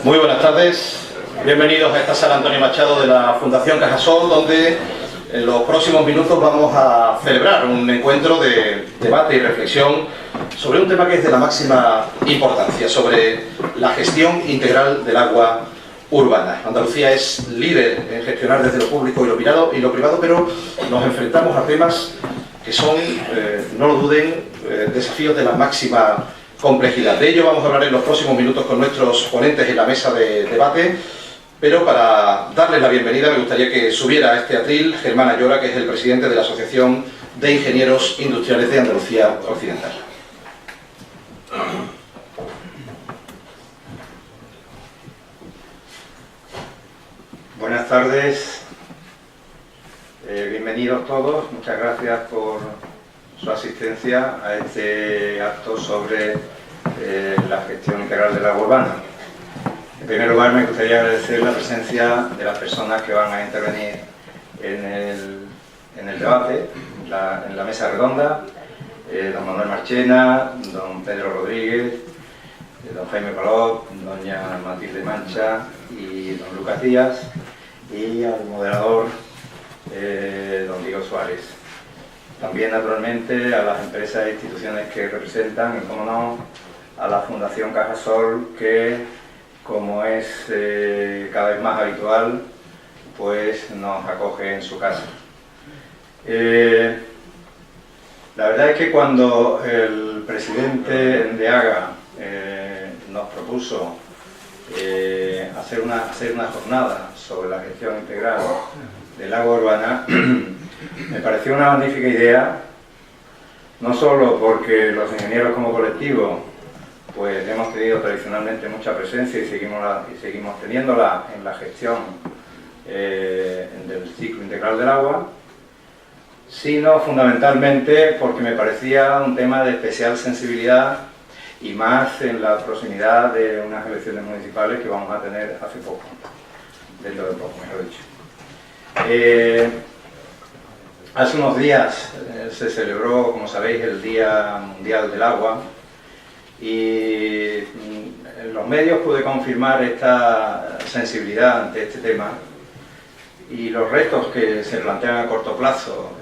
Muy buenas tardes, bienvenidos a esta sala Antonio Machado de la Fundación Cajasol, donde en los próximos minutos vamos a celebrar un encuentro de debate y reflexión sobre un tema que es de la máxima importancia, sobre la gestión integral del agua urbana. Andalucía es líder en gestionar desde lo público y lo privado, pero nos enfrentamos a temas que son, no lo duden, desafíos de la máxima complejidad. De ello vamos a hablar en los próximos minutos con nuestros ponentes en la mesa de debate, pero para darles la bienvenida me gustaría que subiera a este atril Germán Ayora, que es el presidente de la Asociación de Ingenieros Industriales de Andalucía Occidental. Buenas tardes, bienvenidos todos, muchas gracias por su asistencia a este acto sobre la gestión integral del agua urbana. En primer lugar, me gustaría agradecer la presencia de las personas que van a intervenir en el debate, en la mesa redonda, don Manuel Marchena, don Pedro Rodríguez, don Jaime Palop, doña Matilde Mancha y don Lucas Díaz, y al moderador, don Diego Suárez. También, naturalmente, a las empresas e instituciones que representan y, como no, a la Fundación Cajasol, que, como es cada vez más habitual, pues nos acoge en su casa. La verdad es que cuando el presidente de AGA nos propuso hacer una jornada sobre la gestión integral del agua urbana, me pareció una magnífica idea, no solo porque los ingenieros como colectivo pues hemos tenido tradicionalmente mucha presencia y seguimos teniéndola en la gestión del ciclo integral del agua, sino fundamentalmente porque me parecía un tema de especial sensibilidad y más en la proximidad de unas elecciones municipales que vamos a tener hace poco, dentro de poco, mejor dicho. Hace unos días se celebró, como sabéis, el Día Mundial del Agua, y en los medios pude confirmar esta sensibilidad ante este tema y los retos que se plantean a corto plazo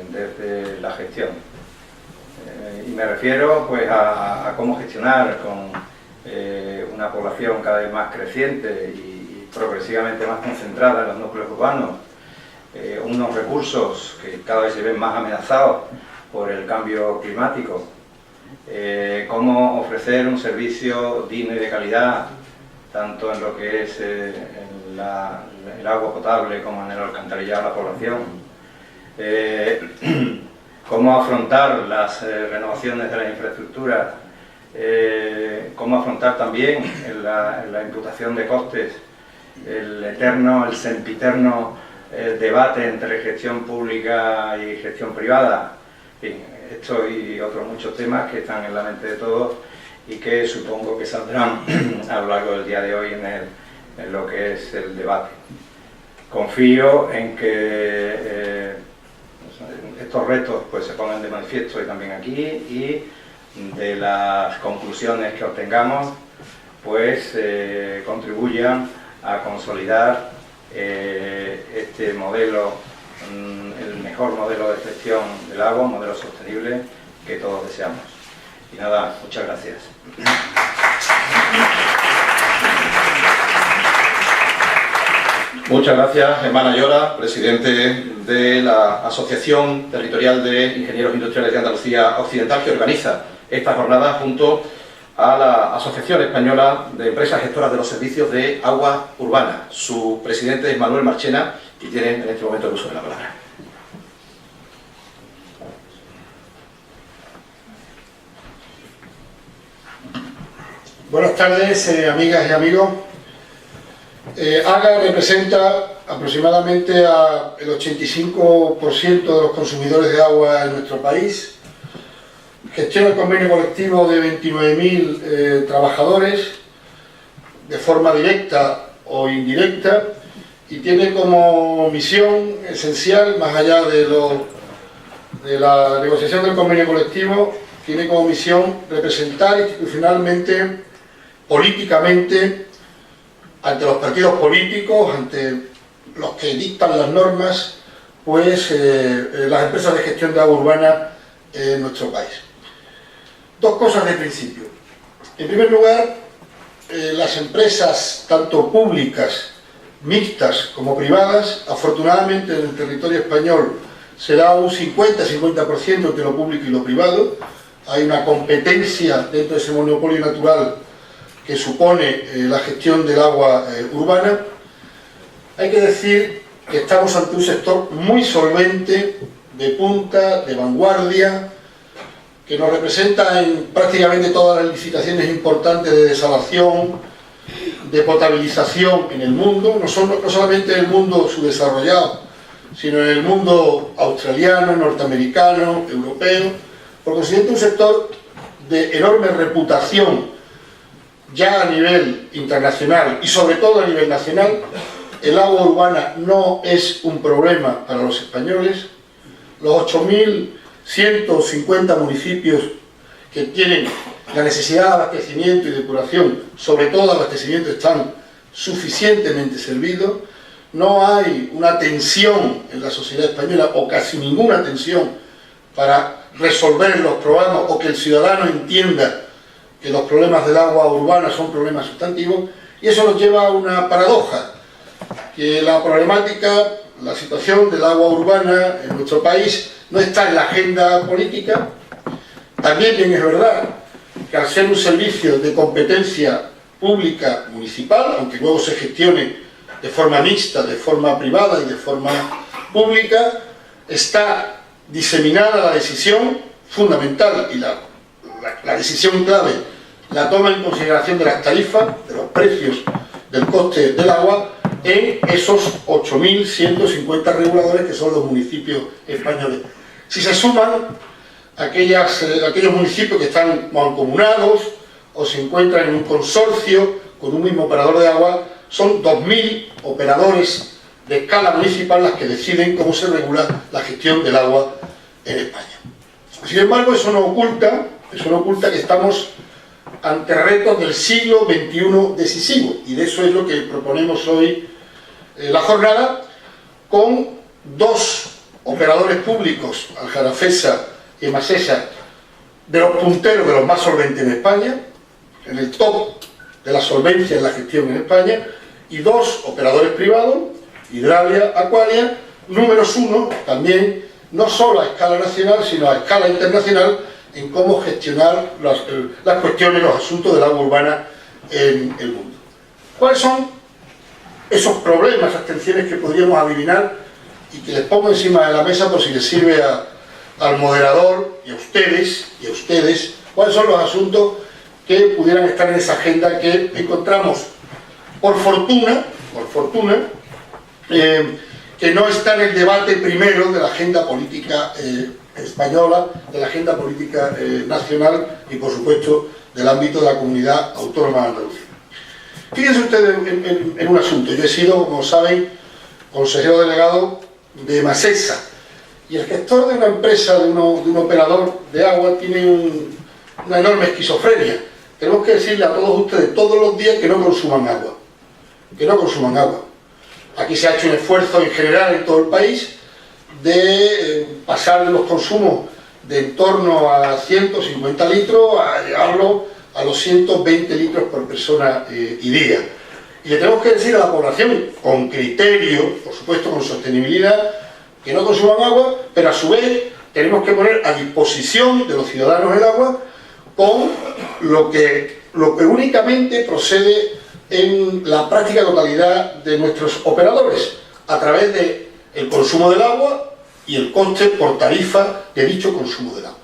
desde la gestión. Y me refiero pues a cómo gestionar con una población cada vez más creciente y progresivamente más concentrada en los núcleos urbanos, unos recursos que cada vez se ven más amenazados por el cambio climático, cómo ofrecer un servicio digno y de calidad, tanto en lo que es el agua potable como en el alcantarillado a la población, cómo afrontar las renovaciones de las infraestructuras, cómo afrontar también en la imputación de costes el sempiterno debate entre gestión pública y gestión privada. En fin, esto y otros muchos temas que están en la mente de todos y que supongo que saldrán a lo largo del día de hoy en lo que es el debate. Confío en que estos retos pues se pongan de manifiesto y también aquí, y de las conclusiones que obtengamos pues contribuyan a consolidar este modelo, el mejor modelo de gestión del agua, un modelo sostenible que todos deseamos. Y nada, muchas gracias. Muchas gracias, Germán Ayora, presidente de la Asociación Territorial de Ingenieros Industriales de Andalucía Occidental, que organiza esta jornada junto a la Asociación Española de Empresas Gestoras de los Servicios de Agua Urbana. Su presidente es Manuel Marchena y tiene en este momento el uso de la palabra. Buenas tardes, amigas y amigos. AGA representa aproximadamente al 85% de los consumidores de agua en nuestro país. Gestiona el convenio colectivo de 29.000 trabajadores de forma directa o indirecta y tiene como misión esencial, más allá de la negociación del convenio colectivo, tiene como misión representar institucionalmente, políticamente, ante los partidos políticos, ante los que dictan las normas, pues las empresas de gestión de agua urbana en nuestro país. Dos cosas de principio. En primer lugar, las empresas, tanto públicas, mixtas como privadas, afortunadamente en el territorio español se da un 50-50% entre lo público y lo privado. Hay una competencia dentro de ese monopolio natural que supone la gestión del agua urbana. Hay que decir que estamos ante un sector muy solvente, de punta, de vanguardia, que nos representa en prácticamente todas las licitaciones importantes de desalación, de potabilización en el mundo, no solamente en el mundo subdesarrollado, sino en el mundo australiano, norteamericano, europeo. Por consiguiente, un sector de enorme reputación ya a nivel internacional y sobre todo a nivel nacional. El agua urbana no es un problema para los españoles. Los 8.150 municipios que tienen la necesidad de abastecimiento y depuración, sobre todo abastecimiento, están suficientemente servidos. No hay una tensión en la sociedad española, o casi ninguna tensión, para resolver los problemas, o que el ciudadano entienda que los problemas del agua urbana son problemas sustantivos. Y eso nos lleva a una paradoja, que la problemática, la situación del agua urbana en nuestro país no está en la agenda política. También bien es verdad que al ser un servicio de competencia pública municipal, aunque luego se gestione de forma mixta, de forma privada y de forma pública, está diseminada la decisión fundamental y la decisión clave, la toma en consideración de las tarifas, de los precios del coste del agua, en esos 8.150 reguladores que son los municipios españoles. Si se suman aquellos municipios que están mancomunados o se encuentran en un consorcio con un mismo operador de agua, son 2.000 operadores de escala municipal las que deciden cómo se regula la gestión del agua en España. Sin embargo, eso no oculta que estamos ante retos del siglo XXI decisivos, y de eso es lo que proponemos hoy la jornada, con dos operadores públicos, Aljarafesa y Masesa, de los punteros, de los más solventes en España, en el top de la solvencia en la gestión en España, y dos operadores privados, Hidralia, Aqualia, números uno también, no solo a escala nacional, sino a escala internacional, en cómo gestionar las cuestiones, los asuntos del agua urbana en el mundo. ¿Cuáles son esos problemas, esas tensiones que podríamos adivinar y que les pongo encima de la mesa por si les sirve al moderador y a ustedes, cuáles son los asuntos que pudieran estar en esa agenda que encontramos, por fortuna, que no está en el debate primero de la agenda política española, de la agenda política nacional y, por supuesto, del ámbito de la comunidad autónoma de Andalucía. Fíjense ustedes en un asunto. Yo he sido, como saben, consejero delegado de Masesa, y el gestor de una empresa, de un operador de agua, tiene una enorme esquizofrenia. Tenemos que decirle a todos ustedes todos los días que no consuman agua. Aquí se ha hecho un esfuerzo en general en todo el país de pasar de los consumos de en torno a 150 litros a llevarlo a los 120 litros por persona y día. Y le tenemos que decir a la población, con criterio, por supuesto con sostenibilidad, que no consuman agua, pero a su vez tenemos que poner a disposición de los ciudadanos el agua con lo que únicamente procede en la práctica totalidad de nuestros operadores, a través del consumo del agua y el coste por tarifa de dicho consumo del agua.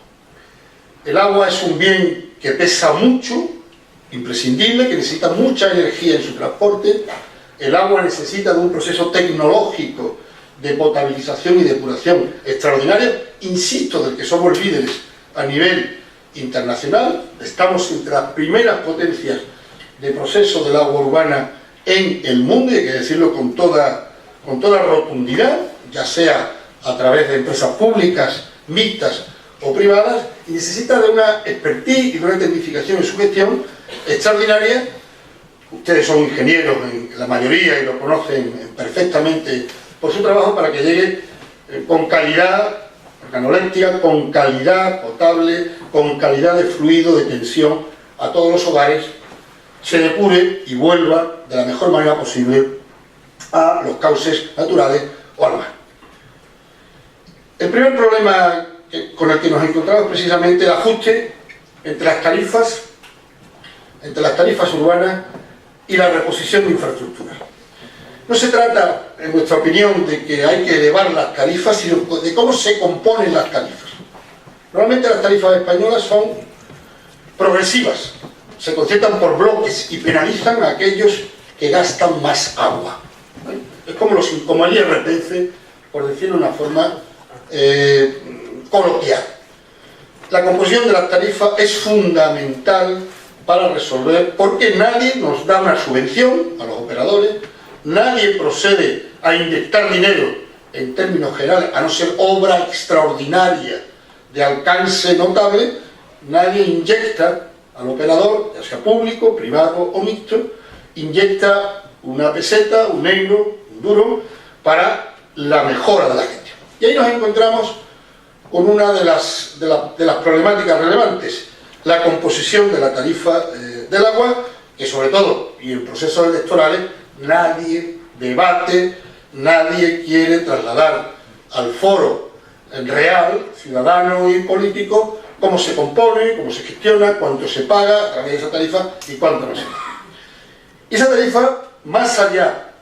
El agua es un bien que pesa mucho, imprescindible, que necesita mucha energía en su transporte. El agua necesita de un proceso tecnológico de potabilización y depuración extraordinario, insisto, del que somos líderes a nivel internacional. Estamos entre las primeras potencias de proceso del agua urbana en el mundo, y hay que decirlo con toda rotundidad, ya sea a través de empresas públicas, mixtas o privadas, y necesita de una expertise y de una tecnificación en su gestión extraordinaria, ustedes son ingenieros en la mayoría y lo conocen perfectamente por su trabajo, para que llegue con calidad organoléctrica, con calidad potable, con calidad de fluido, de tensión a todos los hogares, se depure y vuelva de la mejor manera posible a los cauces naturales o al mar. El primer problema con el que nos encontramos es precisamente el ajuste entre las tarifas urbanas y la reposición de infraestructuras. No se trata, en nuestra opinión, de que hay que elevar las tarifas, sino de cómo se componen las tarifas. Normalmente las tarifas españolas son progresivas, se concentran por bloques y penalizan a aquellos que gastan más agua. Es como el IRPF, por decirlo de una forma coloquial. La composición de las tarifas es fundamental para resolver, porque nadie nos da una subvención a los operadores, nadie procede a inyectar dinero en términos generales, a no ser obra extraordinaria de alcance notable, nadie inyecta al operador, ya sea público, privado o mixto, inyecta una peseta, un euro, un duro, para la mejora de la gente. Y ahí nos encontramos con una de las problemáticas relevantes, la composición de la tarifa del agua, que sobre todo, y en procesos electorales, nadie debate, nadie quiere trasladar al foro real, ciudadano y político, cómo se compone, cómo se gestiona, cuánto se paga a través de esa tarifa y cuánto no se paga. Y esa tarifa, más allá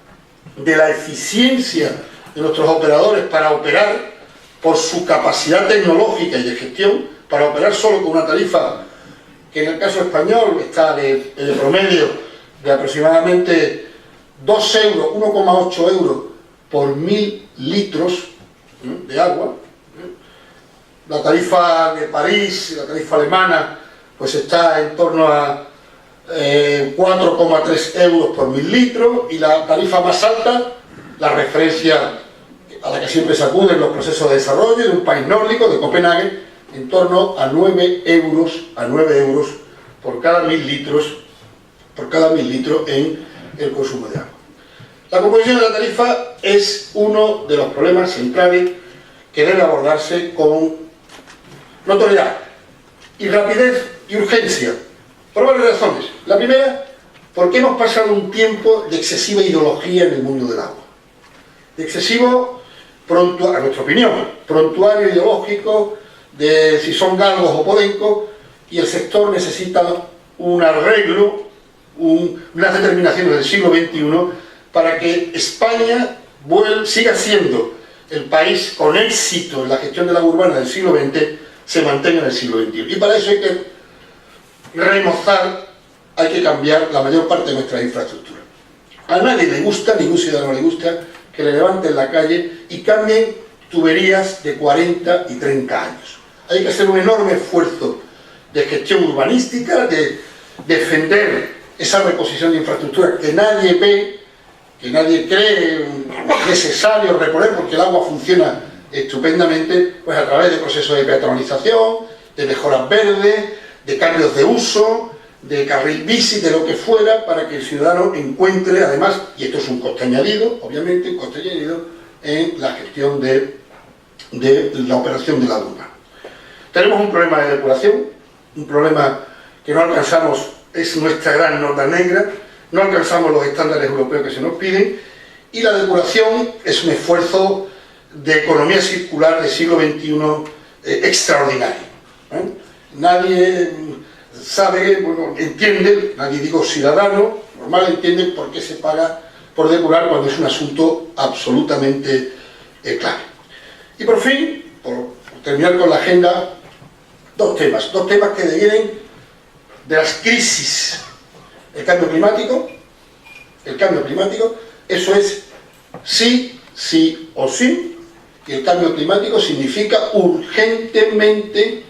de la eficiencia de nuestros operadores para operar por su capacidad tecnológica y de gestión, para operar solo con una tarifa que en el caso español está de promedio de aproximadamente 2 euros, 1,8 euros por 1000 litros de agua. La tarifa de París, la tarifa alemana, pues está en torno a 4,3 euros por 1000 litros, y la tarifa más alta, la referencia a la que siempre se acude en los procesos de desarrollo de un país nórdico, de Copenhague, en torno a 9 euros por cada 1000 litros, en el consumo de agua. La composición de la tarifa es uno de los problemas centrales que debe abordarse con notoriedad y rapidez y urgencia, por varias razones. La primera, porque hemos pasado un tiempo de excesiva ideología en el mundo del agua, de excesivo, a nuestra opinión, prontuario ideológico de si son galgos o podencos, y el sector necesita un arreglo, unas determinaciones del siglo XXI para que España siga siendo el país con éxito en la gestión del agua urbana del siglo XX, se mantenga en el siglo XXI. Y para eso hay que remozar, hay que cambiar la mayor parte de nuestras infraestructuras. A nadie le gusta, ningún ciudadano le gusta, que le levanten la calle y cambien tuberías de 40 y 30 años. Hay que hacer un enorme esfuerzo de gestión urbanística, de defender esa reposición de infraestructuras que nadie ve, que nadie cree necesario reponer, porque el agua funciona estupendamente, pues a través de procesos de peatonalización, de mejoras verdes, de cambios de uso, de carril bici, de lo que fuera, para que el ciudadano encuentre, además, y esto es un coste añadido, obviamente, un coste añadido en la gestión de la operación del agua urbana. Tenemos un problema de depuración, un problema que no alcanzamos, es nuestra gran nota negra, no alcanzamos los estándares europeos que se nos piden, y la depuración es un esfuerzo de economía circular del siglo XXI extraordinario. Nadie sabe, entiende, nadie digo ciudadano, normal, entiende por qué se paga por depurar cuando es un asunto absolutamente clave. Y por fin, por terminar con la agenda, dos temas que devienen de las crisis. El cambio climático, eso es sí, sí o sí, y el cambio climático significa urgentemente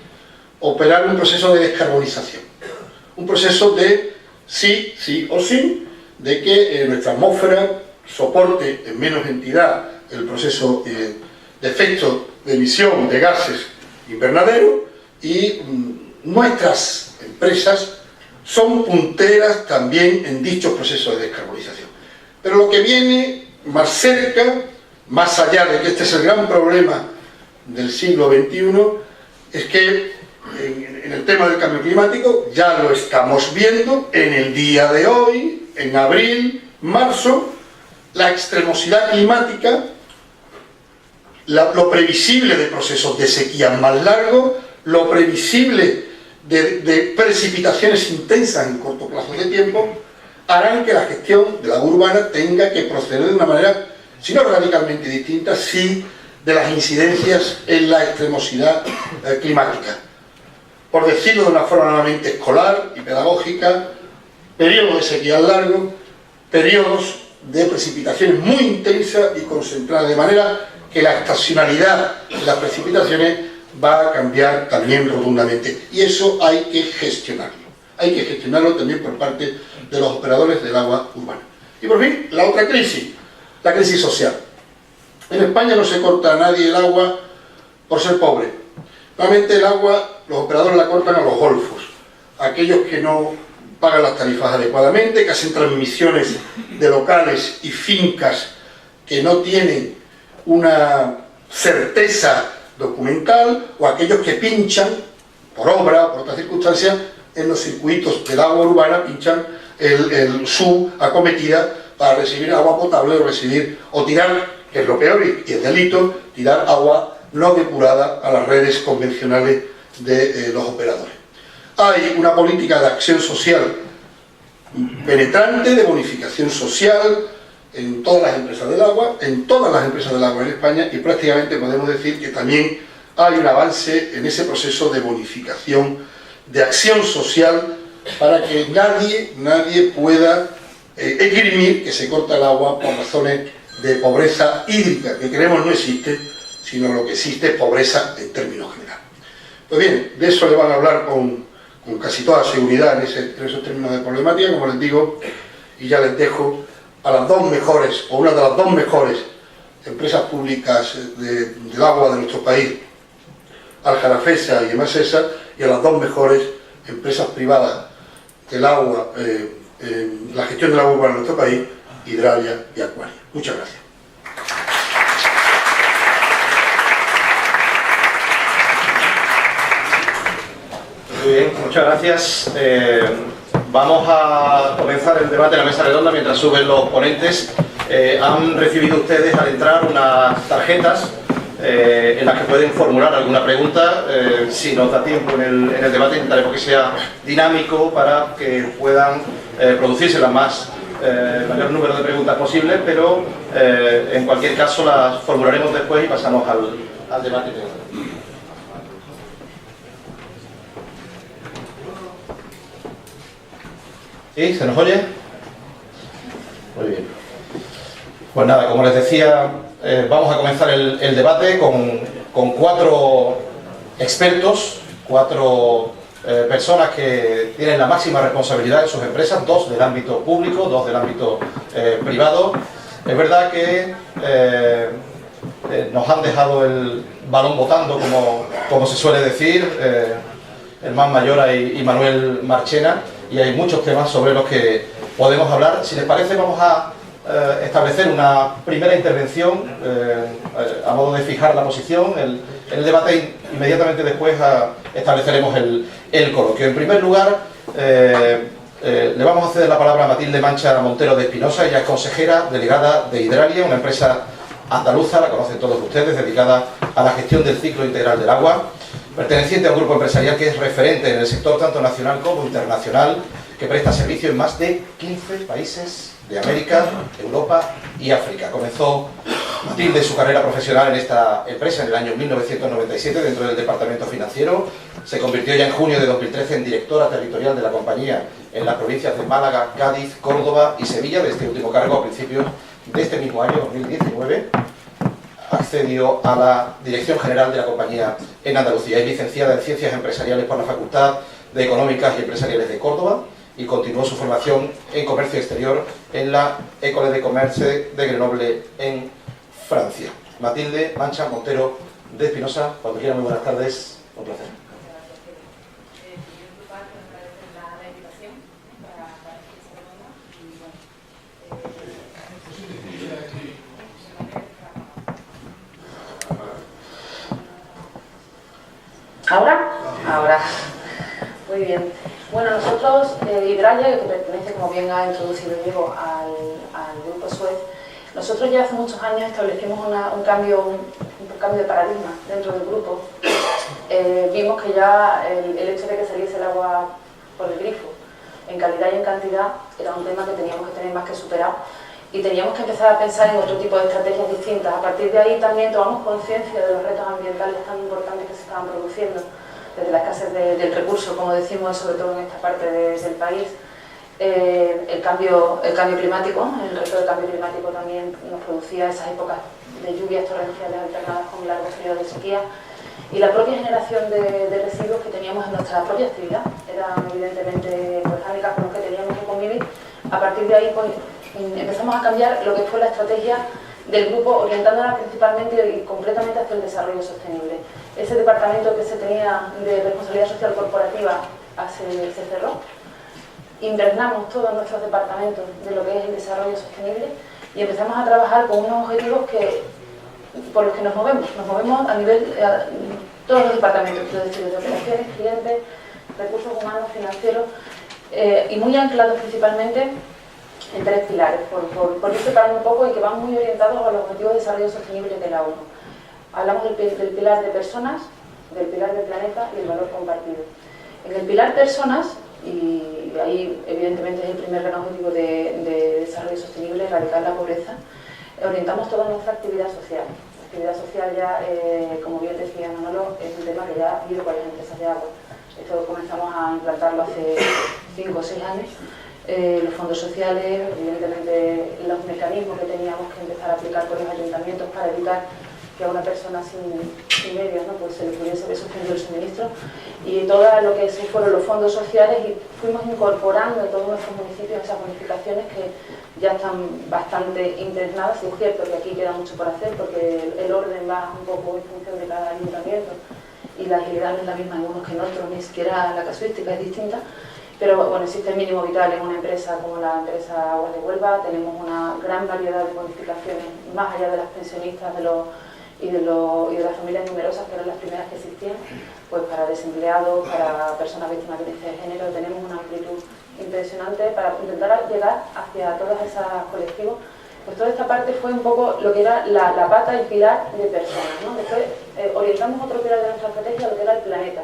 operar un proceso de descarbonización, un proceso de sí, sí o sí, de que nuestra atmósfera soporte en menos entidad el proceso de efecto de emisión de gases invernaderos, y nuestras empresas son punteras también en dichos procesos de descarbonización. Pero lo que viene más cerca, más allá de que este es el gran problema del siglo XXI, es que en el tema del cambio climático ya lo estamos viendo en el día de hoy, en abril, marzo, la extremosidad climática, lo previsible de procesos de sequía más largos, lo previsible de precipitaciones intensas en corto plazo de tiempo, harán que la gestión del agua urbana tenga que proceder de una manera, si no radicalmente distinta, sí de las incidencias en la extremosidad climática. Por decirlo de una forma nuevamente escolar y pedagógica, periodos de sequía largos, periodos de precipitaciones muy intensas y concentradas, de manera que la estacionalidad de las precipitaciones va a cambiar también rotundamente. Y eso hay que gestionarlo. Hay que gestionarlo también por parte de los operadores del agua urbana. Y por fin, la otra crisis, la crisis social. En España no se corta a nadie el agua por ser pobre. Normalmente el agua, los operadores la cortan a los golfos, a aquellos que no pagan las tarifas adecuadamente, que hacen transmisiones de locales y fincas que no tienen una certeza documental, o aquellos que pinchan, por obra o por otras circunstancias, en los circuitos del agua urbana, pinchan su acometida para recibir agua potable o tirar, que es lo peor y es delito, tirar agua no depurada a las redes convencionales de los operadores. Hay una política de acción social penetrante, de bonificación social en todas las empresas del agua, en España, y prácticamente podemos decir que también hay un avance en ese proceso de bonificación, de acción social, para que nadie pueda esgrimir que se corta el agua por razones de pobreza hídrica, que creemos no existe, sino lo que existe es pobreza en términos generales. Pues bien, de eso le van a hablar con casi toda seguridad en esos términos de problemática, como les digo, y ya les dejo a las dos mejores, o una de las dos mejores empresas públicas del agua de nuestro país, Aljarafesa y Emasesa, y a las dos mejores empresas privadas del agua, la gestión del agua urbana en nuestro país, Hidralia y Aqualia. Muchas gracias. Muy bien, muchas gracias. Vamos a comenzar el debate en la mesa redonda mientras suben los ponentes. Han recibido ustedes al entrar unas tarjetas en las que pueden formular alguna pregunta. Si nos da tiempo en el debate, intentaremos que sea dinámico para que puedan producirse el mayor número de preguntas posible, pero en cualquier caso las formularemos después y pasamos al debate. ¿Sí? ¿Se nos oye? Muy bien. Pues nada, como les decía, vamos a comenzar el debate con cuatro expertos, cuatro personas que tienen la máxima responsabilidad en sus empresas, dos del ámbito público, dos del ámbito privado. Es verdad que nos han dejado el balón botando, como se suele decir, el más mayor y Manuel Marchena, y hay muchos temas sobre los que podemos hablar. Si les parece, vamos a establecer una primera intervención a modo de fijar la posición. El debate inmediatamente después estableceremos el coloquio. En primer lugar, le vamos a ceder la palabra a Matilde Mancha Montero de Espinosa. Ella es consejera delegada de Hidralia, una empresa andaluza, la conocen todos ustedes, dedicada a la gestión del ciclo integral del agua, perteneciente a un grupo empresarial que es referente en el sector tanto nacional como internacional, que presta servicio en más de 15 países de América, Europa y África. Comenzó Matilde su carrera profesional en esta empresa en el año 1997 dentro del departamento financiero. Se convirtió ya en junio de 2013 en directora territorial de la compañía en las provincias de Málaga, Cádiz, Córdoba y Sevilla. De este último cargo, a principios de este mismo año, 2019, accedió a la dirección general de la compañía en Andalucía. Es licenciada en Ciencias Empresariales por la Facultad de Económicas y Empresariales de Córdoba y continuó su formación en Comercio Exterior en la École de Commerce de Grenoble, en Francia. Matilde Mancha Montero de Espinosa, cuando quiera, muy buenas tardes, un placer. Por mi parte, agradecer la invitación. Hidralia, que pertenece, como bien ha introducido Diego, al Grupo Suez, nosotros ya hace muchos años establecimos un cambio de paradigma dentro del grupo. Vimos que ya el hecho de que saliese el agua por el grifo, en calidad y en cantidad, era un tema que teníamos que tener más que superado y teníamos que empezar a pensar en otro tipo de estrategias distintas. A partir de ahí también tomamos conciencia de los retos ambientales tan importantes que se estaban produciendo, desde la escasez del recurso, como decimos, sobre todo en esta parte del país. El cambio climático, el reto del cambio climático también nos producía esas épocas de lluvias torrenciales alternadas con largos periodos de sequía, y la propia generación de residuos que teníamos en nuestra propia actividad eran evidentemente orgánicas con los que teníamos que convivir. A partir de ahí pues, empezamos a cambiar lo que fue la estrategia del grupo, orientándola principalmente y completamente hacia el desarrollo sostenible. Ese departamento que se tenía de responsabilidad social corporativa se cerró. Impregnamos todos nuestros departamentos de lo que es el desarrollo sostenible y empezamos a trabajar con unos objetivos por los que nos movemos a nivel, todos los departamentos, es decir, de operaciones, clientes, recursos humanos, financieros, y muy anclados principalmente en 3 pilares, por ir separando un poco y que van muy orientados a los objetivos de desarrollo sostenible de la ONU. Hablamos del pilar de personas, del pilar del planeta y el valor compartido. En el pilar personas, y ahí evidentemente es el primer gran objetivo de desarrollo sostenible, erradicar la pobreza, orientamos toda nuestra actividad social. La actividad social ya, como bien decía Manolo, es un tema que ya ha ido con las empresas de agua. Esto comenzamos a implantarlo hace 5 o 6 años. Los fondos sociales, evidentemente los mecanismos que teníamos que empezar a aplicar con los ayuntamientos para evitar que a una persona sin medios, ¿no? Pues se le pudiese ver suspendido el suministro, y todo lo que fueron los fondos sociales, y fuimos incorporando en todos nuestros municipios esas bonificaciones que ya están bastante impregnadas. Es cierto que aquí queda mucho por hacer porque el orden va un poco en función de cada ayuntamiento y la agilidad no es la misma en unos que en otros, ni siquiera la casuística es distinta. Pero bueno, existe el mínimo vital en una empresa como la empresa Aguas de Huelva. Tenemos una gran variedad de bonificaciones, más allá de las pensionistas y de las familias numerosas, que eran las primeras que existían, pues para desempleados, para personas víctimas de violencia de género. Tenemos una amplitud impresionante para intentar llegar hacia todos esos colectivos. Pues toda esta parte fue un poco lo que era la pata y pilar de personas, ¿no? Después orientamos otro pilar de nuestra estrategia, lo que era el planeta.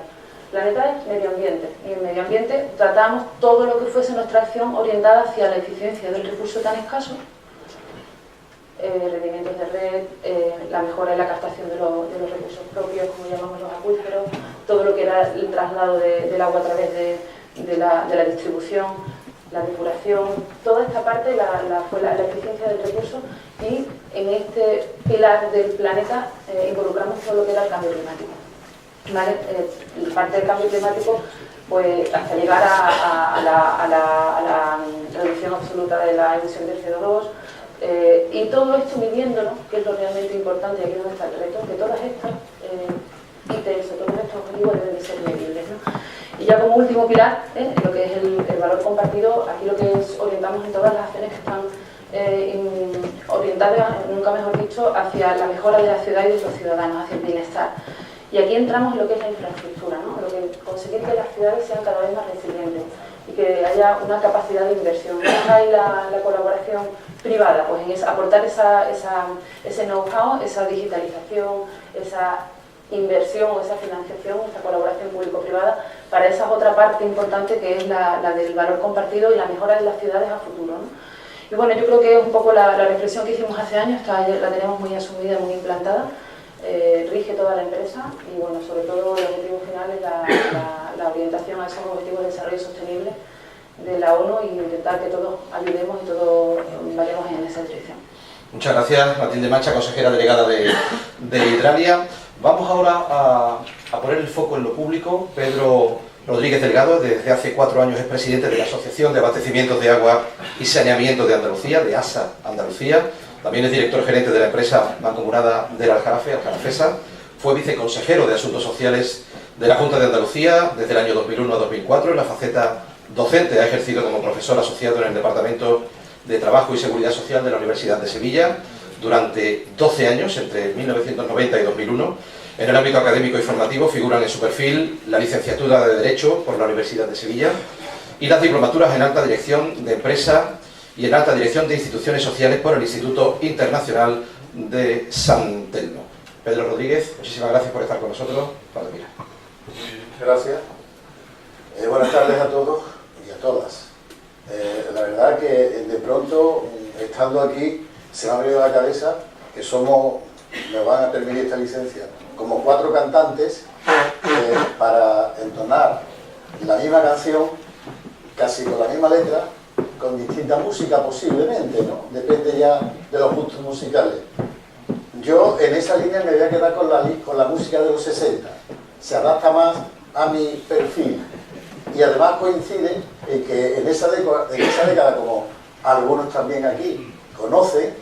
Planeta es medio ambiente, y en medio ambiente tratamos todo lo que fuese nuestra acción orientada hacia la eficiencia del recurso tan escaso, rendimientos de red, la mejora y la captación de los recursos propios, como llamamos los acuíferos, todo lo que era el traslado del agua a través de la distribución, la depuración, toda esta parte fue la eficiencia del recurso, y en este pilar del planeta involucramos todo lo que era el cambio climático. ¿Vale? Parte del cambio climático, pues hasta llegar a la reducción absoluta de la emisión de CO2, y todo esto midiéndolo, que es lo realmente importante, y aquí es donde está el reto, que todas estas ítems, todos estos objetivos deben de ser medibles, ¿no? Y ya como último pilar, lo que es el valor compartido, aquí lo que orientamos en todas las acciones que están orientadas, nunca mejor dicho, hacia la mejora de la ciudad y de los ciudadanos, hacia el bienestar. Y aquí entramos en lo que es la infraestructura, ¿no? Lo que conseguir que las ciudades sean cada vez más resilientes y que haya una capacidad de inversión. Hay la colaboración privada, pues en aportar ese know-how, esa digitalización, esa inversión o esa financiación, esa colaboración público-privada, para esa otra parte importante que es la del valor compartido y la mejora de las ciudades a futuro, ¿no? Y bueno, yo creo que es un poco la reflexión que hicimos hace años, la tenemos muy asumida, muy implantada. Rige toda la empresa, y bueno, sobre todo el objetivo final es la orientación a esos objetivos de desarrollo sostenible de la ONU, y intentar que todos ayudemos y todos vayamos en esa dirección. Muchas gracias, Matilde Macha, consejera delegada de Hidralia. Vamos ahora a poner el foco en lo público. Pedro Rodríguez Delgado, desde hace 4 años es presidente de la Asociación de Abastecimientos de Agua y Saneamiento de Andalucía, de ASA Andalucía. También es director gerente de la empresa mancomunada del Aljarafe, Aljarafesa. Fue viceconsejero de Asuntos Sociales de la Junta de Andalucía desde el año 2001 a 2004. En la faceta docente ha ejercido como profesor asociado en el Departamento de Trabajo y Seguridad Social de la Universidad de Sevilla durante 12 años, entre 1990 y 2001. En el ámbito académico y formativo figuran en su perfil la licenciatura de Derecho por la Universidad de Sevilla, y las diplomaturas en Alta Dirección de Empresa y en Alta Dirección de Instituciones Sociales por el Instituto Internacional de San Telmo. Pedro Rodríguez, muchísimas gracias por estar con nosotros. Padre Mira. Gracias. Buenas tardes a todos y a todas. La verdad que de pronto, estando aquí, se me ha venido a la cabeza que somos, me van a permitir esta licencia, como 4 cantantes para entonar la misma canción, casi con la misma letra, con distinta música posiblemente, ¿no? Depende ya de los gustos musicales. Yo en esa línea me voy a quedar con la música de los 60. Se adapta más a mi perfil. Y además coincide en que en esa década, como algunos también aquí conocen,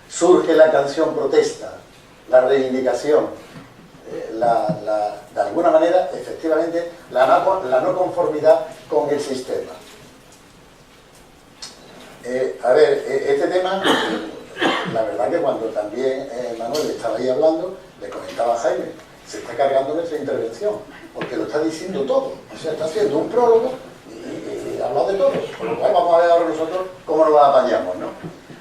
surge la canción protesta, la reivindicación, de alguna manera, efectivamente, la no conformidad con el sistema. Este tema, la verdad que cuando también Manuel estaba ahí hablando, le comentaba a Jaime, se está cargando nuestra intervención, porque lo está diciendo todo, o sea, está haciendo un prólogo y ha hablado de todo, por lo cual vamos a ver ahora nosotros cómo nos apañamos, ¿no?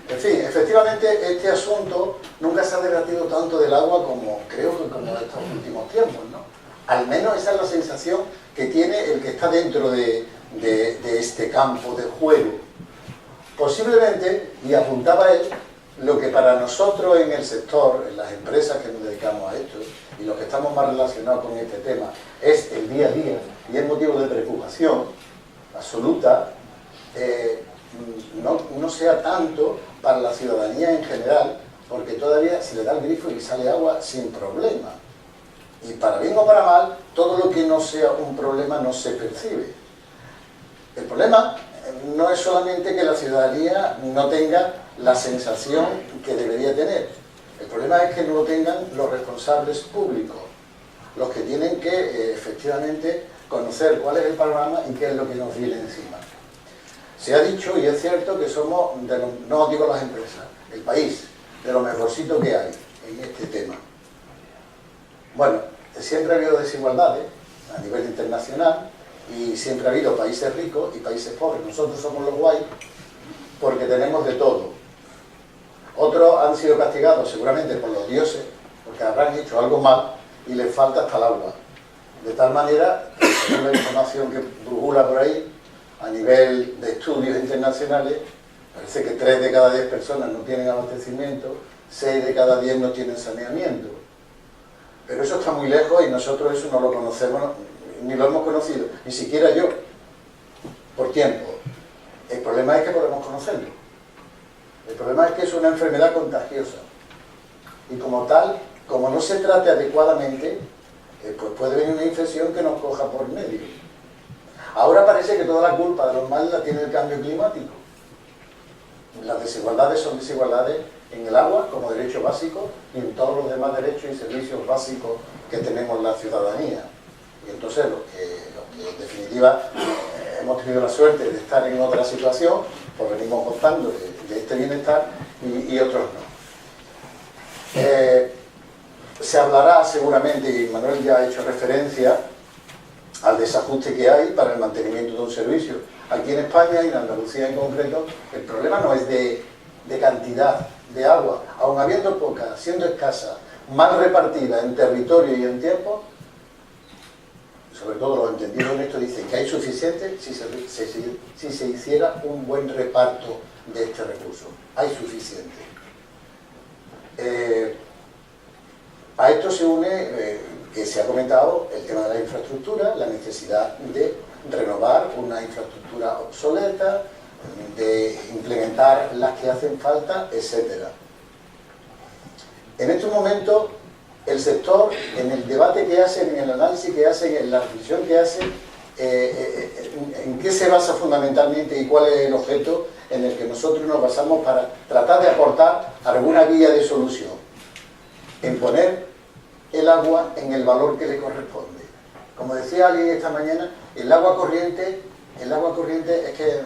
En fin, efectivamente este asunto nunca se ha debatido tanto del agua como creo que como en estos últimos tiempos, ¿no? Al menos esa es la sensación que tiene el que está dentro de este campo de juego. Posiblemente, y apuntaba él, lo que para nosotros en el sector, en las empresas que nos dedicamos a esto, y los que estamos más relacionados con este tema, es el día a día, y es motivo de preocupación absoluta, no sea tanto para la ciudadanía en general, porque todavía se le da el grifo y sale agua sin problema. Y para bien o para mal, todo lo que no sea un problema no se percibe. El problema no es solamente que la ciudadanía no tenga la sensación que debería tener. El problema es que no lo tengan los responsables públicos, los que tienen que efectivamente conocer cuál es el panorama y qué es lo que nos viene encima. Se ha dicho, y es cierto, que somos, no digo las empresas, el país, de lo mejorcito que hay en este tema. Bueno, siempre ha habido desigualdades a nivel internacional y siempre ha habido países ricos y países pobres. Nosotros somos los guays porque tenemos de todo. Otros han sido castigados seguramente por los dioses porque habrán hecho algo mal y les falta hasta el agua. De tal manera que, según la información que brujula por ahí, a nivel de estudios internacionales, parece que 3 de cada 10 personas no tienen abastecimiento, 6 de cada 10 no tienen saneamiento. Pero eso está muy lejos y nosotros eso no lo conocemos, ni lo hemos conocido, ni siquiera yo, por tiempo. El problema es que podemos conocerlo. El problema es que es una enfermedad contagiosa. Y como tal, como no se trate adecuadamente, pues puede venir una infección que nos coja por medio. Ahora parece que toda la culpa de los males la tiene el cambio climático. Las desigualdades son desigualdades en el agua como derecho básico y en todos los demás derechos y servicios básicos que tenemos la ciudadanía. Y entonces los que en definitiva hemos tenido la suerte de estar en otra situación, pues venimos gozando de este bienestar y otros no. Se hablará seguramente, y Manuel ya ha hecho referencia al desajuste que hay para el mantenimiento de un servicio. Aquí en España y en Andalucía en concreto, el problema no es de cantidad de agua, aun habiendo poca, siendo escasa, mal repartida en territorio y en tiempo. Sobre todo los entendidos en esto dicen que hay suficiente si se hiciera un buen reparto de este recurso. Hay suficiente. A esto se une, que se ha comentado, el tema de la infraestructura, la necesidad de renovar una infraestructura obsoleta, de implementar las que hacen falta, etc. En estos momentos, el sector, en el debate que hacen, en el análisis que hacen, en la reflexión que hacen, en qué se basa fundamentalmente y cuál es el objeto en el que nosotros nos basamos para tratar de aportar alguna guía de solución. En poner el agua en el valor que le corresponde. Como decía alguien esta mañana, el agua corriente es que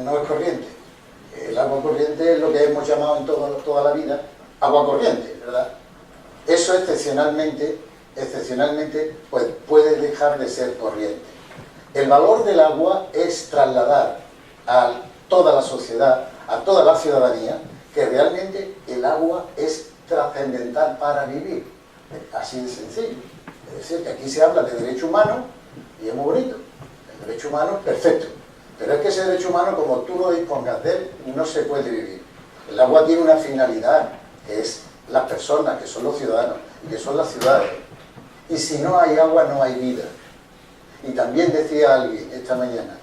no es corriente. El agua corriente es lo que hemos llamado en toda la vida agua corriente, ¿verdad? Eso excepcionalmente pues puede dejar de ser corriente. El valor del agua es trasladar a toda la sociedad, a toda la ciudadanía, que realmente el agua es trascendental para vivir. Así de sencillo. Es decir, que aquí se habla de derecho humano y es muy bonito. El derecho humano es perfecto. Pero es que ese derecho humano, como tú no dispongas de él, no se puede vivir. El agua tiene una finalidad, que es las personas, que son los ciudadanos, y que son las ciudades. Y si no hay agua, no hay vida. Y también decía alguien esta mañana,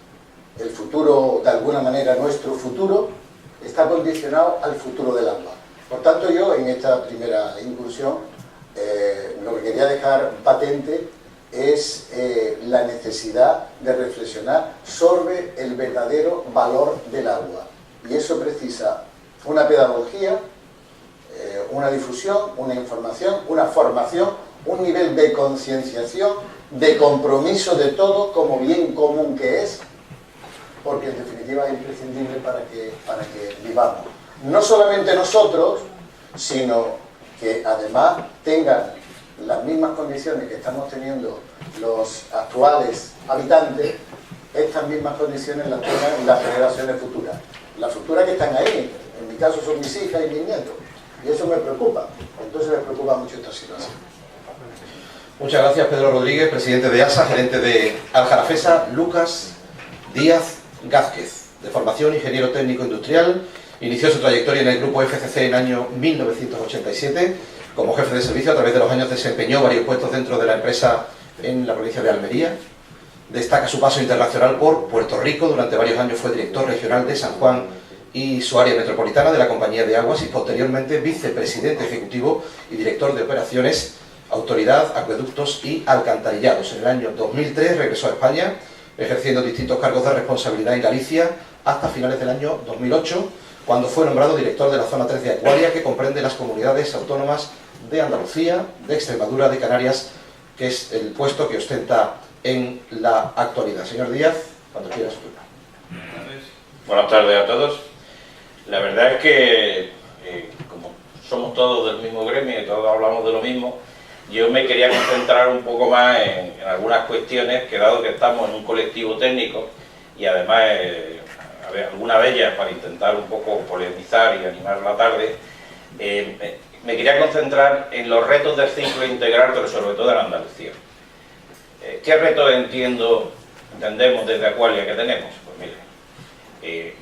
el futuro, de alguna manera, nuestro futuro, está condicionado al futuro del agua. Por tanto, yo, en esta primera incursión, lo que quería dejar patente es la necesidad de reflexionar sobre el verdadero valor del agua. Y eso precisa una pedagogía, una difusión, una información, una formación, un nivel de concienciación, de compromiso de todo como bien común que es, porque en definitiva es imprescindible para que vivamos. No solamente nosotros, sino que además tengan las mismas condiciones que estamos teniendo los actuales habitantes, estas mismas condiciones las tengan las generaciones futuras. Las futuras que están ahí, en mi caso son mis hijas y mis nietos, y eso me preocupa, entonces me preocupa mucho esta situación. Muchas gracias, Pedro Rodríguez, presidente de ASA, gerente de Aljarafesa. Lucas Díaz Gázquez, de formación ingeniero técnico industrial, inició su trayectoria en el grupo FCC en el año 1987. Como jefe de servicio, a través de los años desempeñó varios puestos dentro de la empresa en la provincia de Almería. Destaca su paso internacional por Puerto Rico. Durante varios años fue director regional de San Juan y su área metropolitana de la Compañía de Aguas y posteriormente vicepresidente ejecutivo y director de operaciones, Autoridad, Acueductos y Alcantarillados. En el año 2003 regresó a España, ejerciendo distintos cargos de responsabilidad en Galicia hasta finales del año 2008, cuando fue nombrado director de la Zona 3 de Acuaria, que comprende las comunidades autónomas de Andalucía, de Extremadura, de Canarias, que es el puesto que ostenta en la actualidad. Señor Díaz, cuando quiera su turno. Buenas tardes a todos. La verdad es que, como somos todos del mismo gremio y todos hablamos de lo mismo, yo me quería concentrar un poco más en algunas cuestiones, que dado que estamos en un colectivo técnico y además alguna de ellas para intentar un poco polemizar y animar la tarde, me quería concentrar en los retos del ciclo integral, pero sobre todo en Andalucía. ¿Qué retos entendemos desde Acualia que tenemos? Pues mire,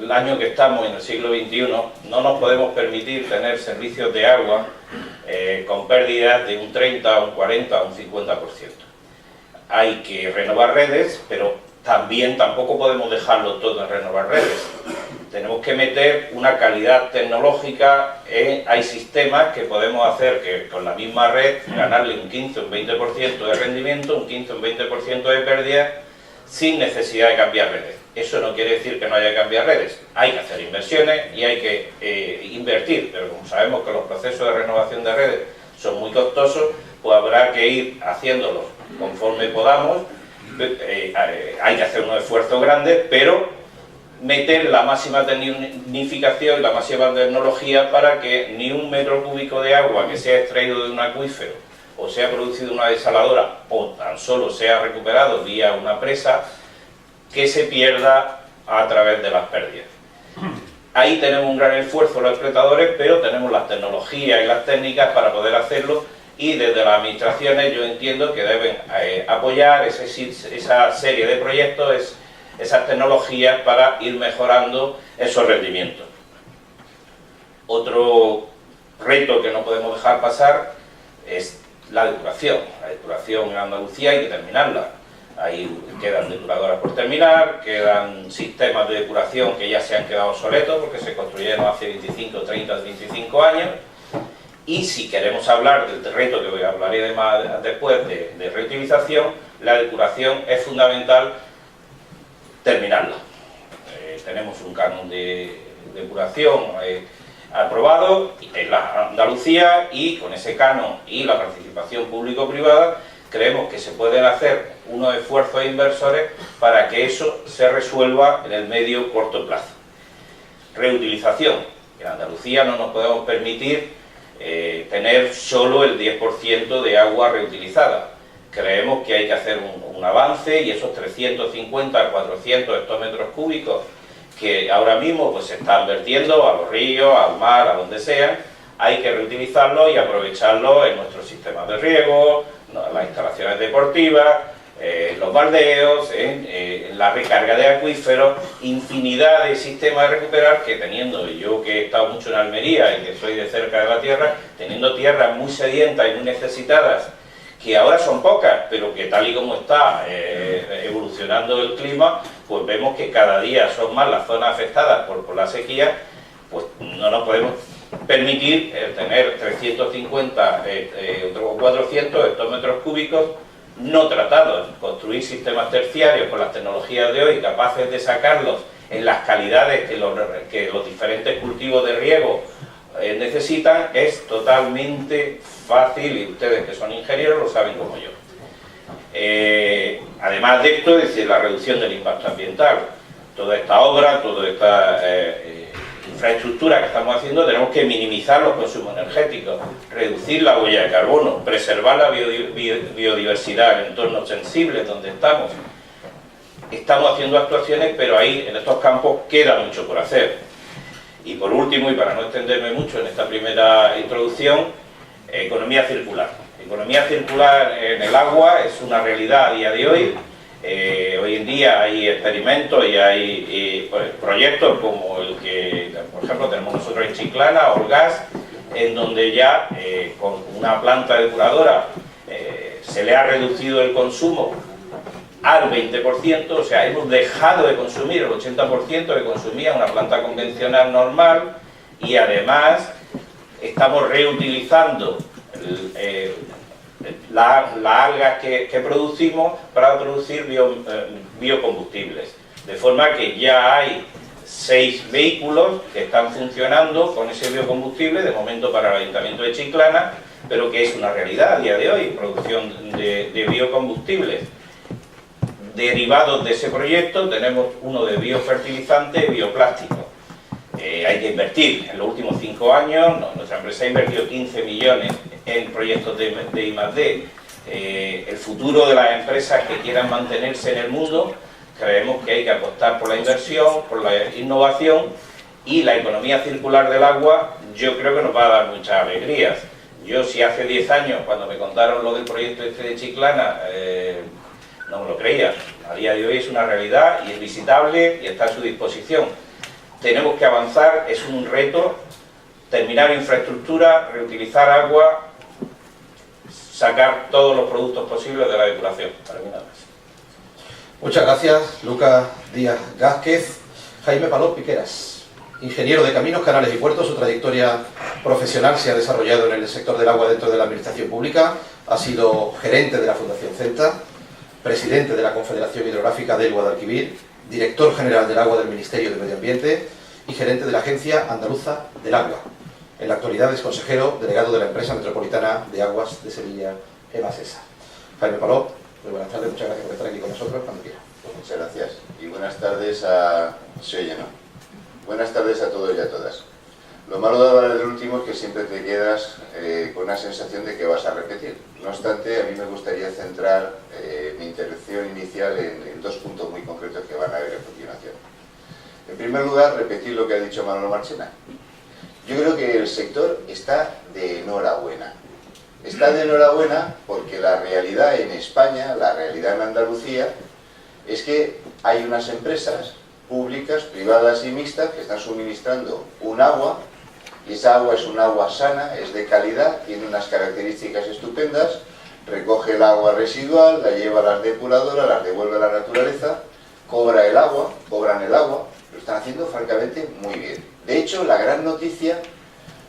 el año que estamos, en el siglo XXI, no nos podemos permitir tener servicios de agua con pérdidas de un 30, un 40, un 50%. Hay que renovar redes, pero tampoco podemos dejarlo todo en renovar redes. Tenemos que meter una calidad tecnológica. Hay sistemas que podemos hacer que con la misma red ganarle un 15 o un 20% de rendimiento, un 15 o un 20% de pérdida, sin necesidad de cambiar redes. Eso no quiere decir que no haya que cambiar redes. Hay que hacer inversiones y hay que invertir, pero como sabemos que los procesos de renovación de redes son muy costosos, pues habrá que ir haciéndolos conforme podamos. Hay que hacer unos esfuerzos grandes, pero meter la máxima tecnificación y la máxima tecnología para que ni un metro cúbico de agua que sea extraído de un acuífero o sea producido en una desaladora o tan solo sea recuperado vía una presa, que se pierda a través de las pérdidas. Ahí tenemos un gran esfuerzo los explotadores, pero tenemos las tecnologías y las técnicas para poder hacerlo, y desde las administraciones yo entiendo que deben apoyar esa serie de proyectos, esas tecnologías para ir mejorando esos rendimientos. Otro reto que no podemos dejar pasar es la depuración. La depuración en Andalucía hay que terminarla. Ahí quedan depuradoras por terminar, quedan sistemas de depuración que ya se han quedado obsoletos porque se construyeron hace 25, 30, 25 años. Y si queremos hablar del reto que hablaré más después de reutilización, la depuración es fundamental terminarla. Tenemos un canon de depuración aprobado en la Andalucía, y con ese canon y la participación público-privada creemos que se pueden hacer unos esfuerzos inversores para que eso se resuelva en el medio corto plazo. Reutilización. En Andalucía no nos podemos permitir tener solo el 10% de agua reutilizada. creemos que hay que hacer un avance, y esos 350, 400 hectómetros cúbicos que ahora mismo pues se están vertiendo a los ríos, al mar, a donde sea, hay que reutilizarlo y aprovecharlo en nuestros sistemas de riego, las instalaciones deportivas, los baldeos, la recarga de acuíferos, infinidad de sistemas de recuperar que teniendo, yo que he estado mucho en Almería y que soy de cerca de la tierra, teniendo tierras muy sedientas y muy necesitadas, que ahora son pocas, pero que tal y como está evolucionando el clima, pues vemos que cada día son más las zonas afectadas por la sequía, pues no nos podemos permitir tener 350 o 400 hectómetros cúbicos no tratados. Construir sistemas terciarios con las tecnologías de hoy capaces de sacarlos en las calidades que los diferentes cultivos de riego necesitan es totalmente fácil, y ustedes que son ingenieros lo saben como yo. Además de esto, es decir, la reducción del impacto ambiental. Toda esta obra, toda esta infraestructura que estamos haciendo, tenemos que minimizar los consumos energéticos, reducir la huella de carbono, preservar la biodiversidad en entornos sensibles donde estamos. Estamos haciendo actuaciones, pero ahí, en estos campos, queda mucho por hacer. Y por último, y para no extenderme mucho en esta primera introducción, economía circular. Economía circular en el agua es una realidad a día de hoy. Hoy en día hay experimentos y hay proyectos como el que, por ejemplo, tenemos nosotros en Chiclana, Orgas, en donde ya con una planta depuradora se le ha reducido el consumo al 20%, o sea, hemos dejado de consumir el 80% que consumía una planta convencional normal, y además estamos reutilizando las algas que producimos para producir biocombustibles. De forma que ya hay 6 vehículos que están funcionando con ese biocombustible, de momento para el Ayuntamiento de Chiclana, pero que es una realidad a día de hoy, producción de biocombustibles. Derivados de ese proyecto tenemos uno de biofertilizante, bioplástico. Hay que invertir. En los últimos 5 años nuestra empresa ha invertido 15 millones en proyectos de I+D. El futuro de las empresas que quieran mantenerse en el mundo, creemos que hay que apostar por la inversión, por la innovación, y la economía circular del agua yo creo que nos va a dar muchas alegrías. Yo, si hace 10 años, cuando me contaron lo del proyecto este de Chiclana, no me lo creía. A día de hoy es una realidad y es visitable y está a su disposición. Tenemos que avanzar, es un reto, terminar infraestructura, reutilizar agua, sacar todos los productos posibles de la depuración. Para mí nada más. Muchas gracias, Lucas Díaz Gázquez. Jaime Palop Piqueras, ingeniero de Caminos, Canales y Puertos. Su trayectoria profesional se ha desarrollado en el sector del agua dentro de la administración pública. Ha sido gerente de la Fundación CENTA, presidente de la Confederación Hidrográfica del Guadalquivir, director general del agua del Ministerio de Medio Ambiente y gerente de la Agencia Andaluza del Agua. En la actualidad es consejero delegado de la Empresa Metropolitana de Aguas de Sevilla, EMASESA. Jaime Palop, muy buenas tardes, muchas gracias por estar aquí con nosotros, cuando quiera. Muchas gracias y buenas tardes a... ¿Se oye, no? Buenas tardes a todos y a todas. Lo malo de hablar del último es que siempre te quedas con una sensación de que vas a repetir. No obstante, a mí me gustaría centrar mi intervención inicial en 2 puntos muy concretos que van a ver a continuación. En primer lugar, repetir lo que ha dicho Manolo Marchena. Yo creo que el sector está de enhorabuena. Está de enhorabuena porque la realidad en España, la realidad en Andalucía, es que hay unas empresas públicas, privadas y mixtas que están suministrando un agua, y esa agua es un agua sana, es de calidad, tiene unas características estupendas, recoge el agua residual, la lleva a las depuradoras, las devuelve a la naturaleza, cobran el agua, lo están haciendo francamente muy bien. De hecho, la gran noticia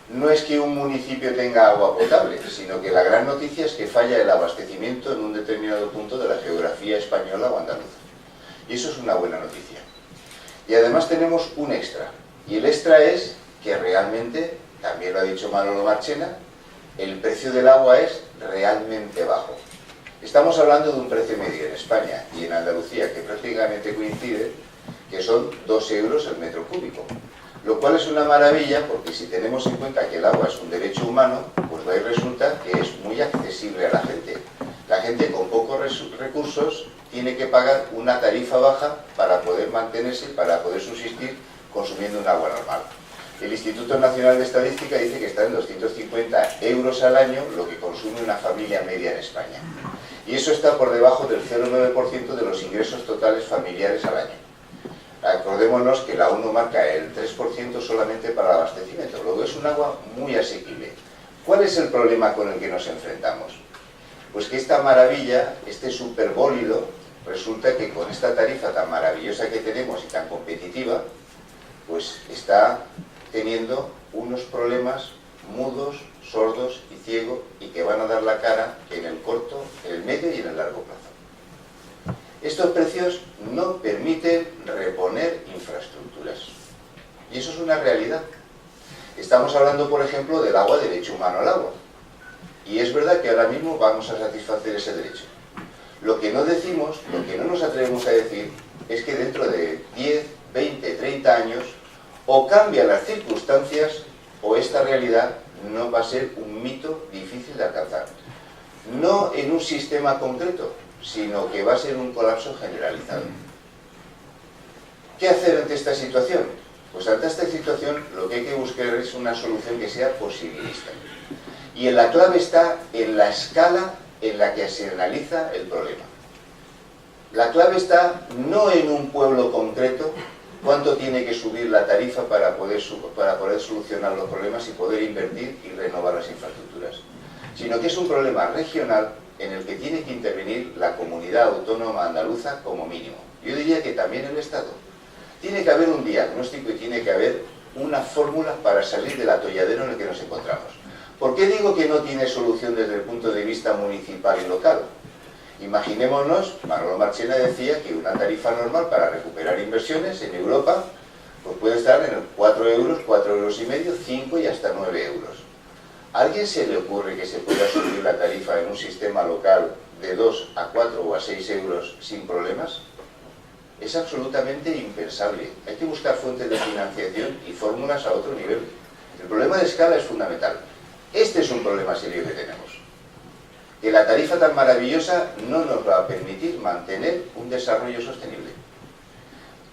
no es que un municipio tenga agua potable, sino que la gran noticia es que falla el abastecimiento en un determinado punto de la geografía española o andaluza. Y eso es una buena noticia. Y además tenemos un extra, y el extra es que realmente, también lo ha dicho Manolo Marchena, el precio del agua es realmente bajo. Estamos hablando de un precio medio en España y en Andalucía que prácticamente coincide, que son 2 euros el metro cúbico. Lo cual es una maravilla porque si tenemos en cuenta que el agua es un derecho humano, pues ahí resulta que es muy accesible a la gente. La La gente con pocos recursos tiene que pagar una tarifa baja para poder mantenerse, para poder subsistir consumiendo un agua normal. El Instituto Nacional de Estadística dice que está en 250 euros al año lo que consume una familia media en España. Y eso está por debajo del 0,9% de los ingresos totales familiares al año. Acordémonos que la ONU marca el 3% solamente para el abastecimiento, luego es un agua muy asequible. ¿Cuál es el problema con el que nos enfrentamos? Pues que esta maravilla, este superbólido, resulta que con esta tarifa tan maravillosa que tenemos y tan competitiva, pues está teniendo unos problemas mudos, sordos y ciegos, y que van a dar la cara en el corto, en el medio y en el largo plazo. Estos precios no permiten reponer infraestructuras. Y eso es una realidad. Estamos hablando, por ejemplo, del agua, derecho humano al agua. Y es verdad que ahora mismo vamos a satisfacer ese derecho. Lo que no decimos, lo que no nos atrevemos a decir, es que dentro de 10, 20, 30 años, o cambian las circunstancias, o esta realidad no va a ser un mito difícil de alcanzar. No en un sistema concreto, sino que va a ser un colapso generalizado. ¿Qué hacer ante esta situación? Pues ante esta situación lo que hay que buscar es una solución que sea posibilista. Y la clave está en la escala en la que se analiza el problema. La clave está no en un pueblo concreto, cuánto tiene que subir la tarifa para poder solucionar los problemas y poder invertir y renovar las infraestructuras, sino que es un problema regional en el que tiene que intervenir la comunidad autónoma andaluza como mínimo. Yo diría que también el Estado. Tiene que haber un diagnóstico y tiene que haber una fórmula para salir del atolladero en el que nos encontramos. ¿Por qué digo que no tiene solución desde el punto de vista municipal y local? Imaginémonos, Manolo Marchena decía que una tarifa normal para recuperar inversiones en Europa pues puede estar en 4 euros, 4 euros y medio, 5 y hasta 9 euros. ¿A alguien se le ocurre que se pueda subir la tarifa en un sistema local de 2 a 4 o a 6 euros sin problemas? Es absolutamente impensable. Hay que buscar fuentes de financiación y fórmulas a otro nivel. El problema de escala es fundamental. Este es un problema serio que tenemos. Que la tarifa tan maravillosa no nos va a permitir mantener un desarrollo sostenible.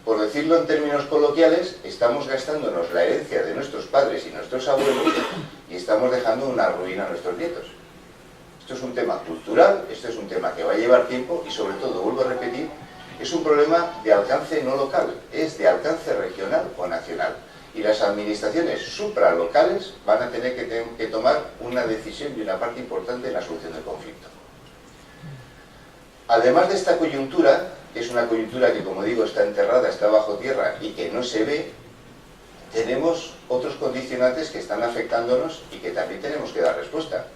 Por decirlo en términos coloquiales, estamos gastándonos la herencia de nuestros padres y nuestros abuelos y estamos dejando una ruina a nuestros nietos. Esto es un tema cultural, esto es un tema que va a llevar tiempo y sobre todo, vuelvo a repetir, es un problema de alcance no local, es de alcance regional o nacional. Y las administraciones supralocales van a tener que tomar una decisión y una parte importante en la solución del conflicto. Además de esta coyuntura, que es una coyuntura que, como digo, está enterrada, está bajo tierra y que no se ve, tenemos otros condicionantes que están afectándonos y que también tenemos que dar respuesta.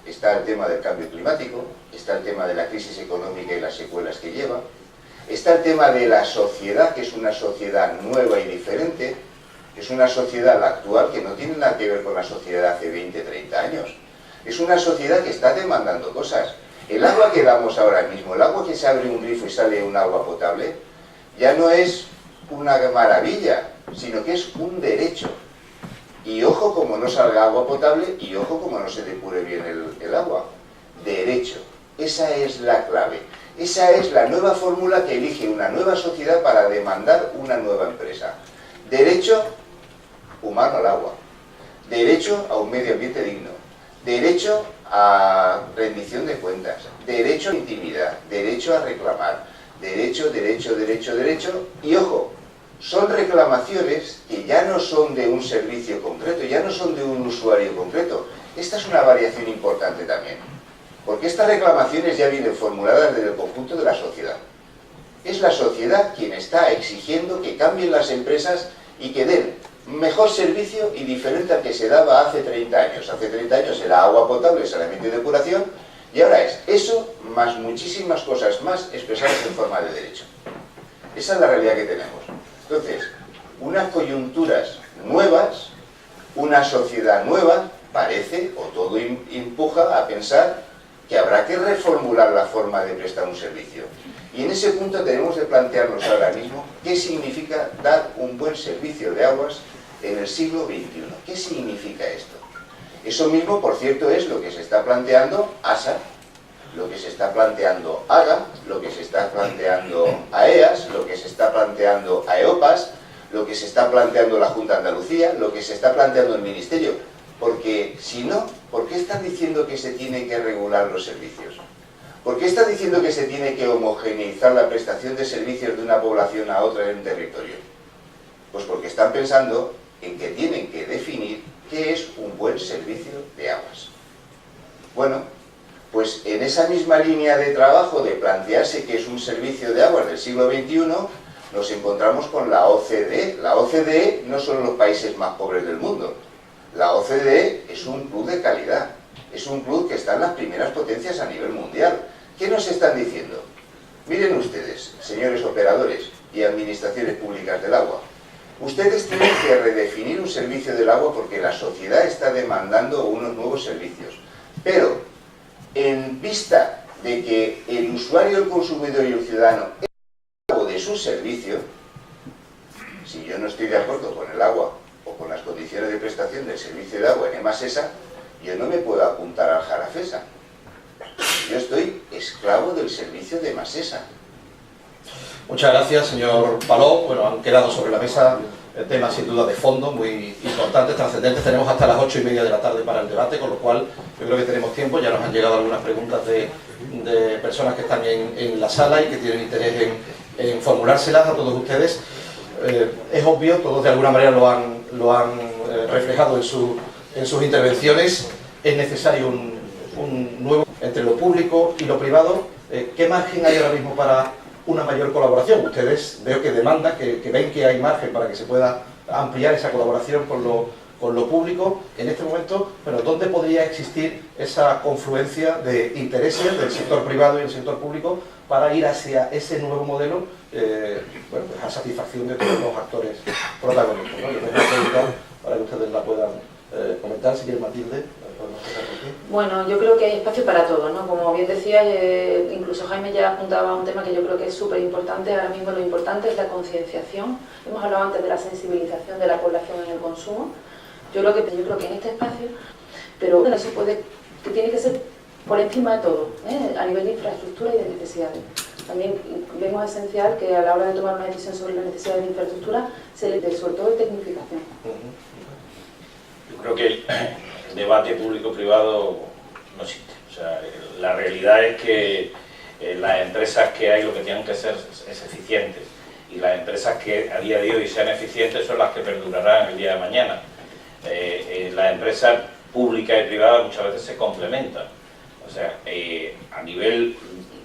Está el tema del cambio climático, está el tema de la crisis económica y las secuelas que lleva, está el tema de la sociedad, que es una sociedad nueva y diferente. Es una sociedad la actual que no tiene nada que ver con la sociedad de hace 20, 30 años. Es una sociedad que está demandando cosas. El agua que damos ahora mismo, el agua que se abre un grifo y sale un agua potable, ya no es una maravilla, sino que es un derecho. Y ojo como no salga agua potable y ojo como no se depure bien el agua. Derecho. Esa es la clave. Esa es la nueva fórmula que elige una nueva sociedad para demandar una nueva empresa. Derecho humano al agua, derecho a un medio ambiente digno, derecho a rendición de cuentas, derecho a intimidad, derecho a reclamar, derecho, y ojo, son reclamaciones que ya no son de un servicio concreto, ya no son de un usuario concreto. Esta es una variación importante también, porque estas reclamaciones ya vienen formuladas desde el conjunto de la sociedad. Es la sociedad quien está exigiendo que cambien las empresas y que den mejor servicio y diferente al que se daba hace 30 años. Hace 30 años era agua potable, saneamiento y depuración, y ahora es eso más muchísimas cosas más expresadas en forma de derecho. Esa es la realidad que tenemos. Entonces, unas coyunturas nuevas, una sociedad nueva, parece, o todo empuja a pensar que habrá que reformular la forma de prestar un servicio. Y en ese punto tenemos que plantearnos ahora mismo qué significa dar un buen servicio de aguas en el siglo XXI. ¿Qué significa esto? Eso mismo, por cierto, es lo que se está planteando ASA. lo que se está planteando AGA, lo que se está planteando AEAS, lo que se está planteando AEOPAS, lo que se está planteando la Junta de Andalucía, lo que se está planteando el Ministerio. Porque si no, ¿por qué están diciendo que se tienen que regular los servicios? ¿Por qué están diciendo que se tiene que homogeneizar la prestación de servicios de una población a otra en un territorio? Pues porque están pensando en que tienen que definir qué es un buen servicio de aguas. Bueno, pues en esa misma línea de trabajo de plantearse qué es un servicio de aguas del siglo XXI, nos encontramos con la OCDE. La OCDE no son los países más pobres del mundo. La OCDE es un club de calidad. Es un club que está en las primeras potencias a nivel mundial. ¿Qué nos están diciendo? Miren ustedes, señores operadores y administraciones públicas del agua. Ustedes tienen que redefinir un servicio del agua porque la sociedad está demandando unos nuevos servicios. Pero, en vista de que el usuario, el consumidor y el ciudadano es el de su servicio, si yo no estoy de acuerdo con el agua o con las condiciones de prestación del servicio de agua en EMASESA, yo no me puedo apuntar al Jarafesa. Yo estoy esclavo del servicio de EMASESA. Muchas gracias, señor Paló. Bueno, han quedado sobre la mesa temas sin duda de fondo, muy importantes, trascendentes. Tenemos hasta las 8:30 de la tarde para el debate, con lo cual yo creo que tenemos tiempo. Ya nos han llegado algunas preguntas de personas que están en la sala y que tienen interés en formulárselas a todos ustedes. Es obvio, todos de alguna manera lo han reflejado en sus intervenciones. Es necesario un nuevo entre lo público y lo privado. ¿Qué margen hay ahora mismo para una mayor colaboración? Ustedes veo que demandan, que ven que hay margen para que se pueda ampliar esa colaboración con lo público. En este momento, bueno, ¿dónde podría existir esa confluencia de intereses del sector privado y el sector público para ir hacia ese nuevo modelo, bueno, pues a satisfacción de todos los actores protagonistas, ¿no? Yo tengo una pregunta para que ustedes la puedan comentar, si quieren, Matilde. Bueno, yo creo que hay espacio para todo, ¿no? Como bien decía, incluso Jaime ya apuntaba a un tema que yo creo que es súper importante. Ahora mismo lo importante es la concienciación. Hemos hablado antes de la sensibilización de la población en el consumo. Yo creo que en este espacio, pero eso que tiene que ser por encima de todo, a nivel de infraestructura y de necesidades. También vemos esencial que a la hora de tomar una decisión sobre las necesidades de infraestructura se le dé sobre todo de tecnificación. Yo creo que el debate público-privado no existe. O sea, la realidad es que las empresas que hay lo que tienen que ser es eficientes, y las empresas que a día de hoy sean eficientes son las que perdurarán el día de mañana. Las empresas públicas y privadas muchas veces se complementan. O sea, a nivel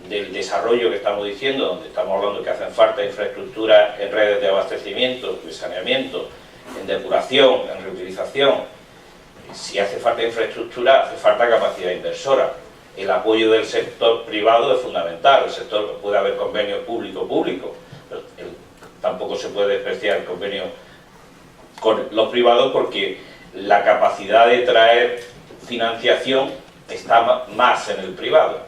del desarrollo que estamos diciendo, donde estamos hablando que hacen falta infraestructura en redes de abastecimiento, de saneamiento, en depuración, en reutilización. Si hace falta infraestructura, hace falta capacidad inversora. El apoyo del sector privado es fundamental. El sector, puede haber convenios público-público, pero tampoco se puede despreciar el convenio con los privados, porque la capacidad de traer financiación está más en el privado.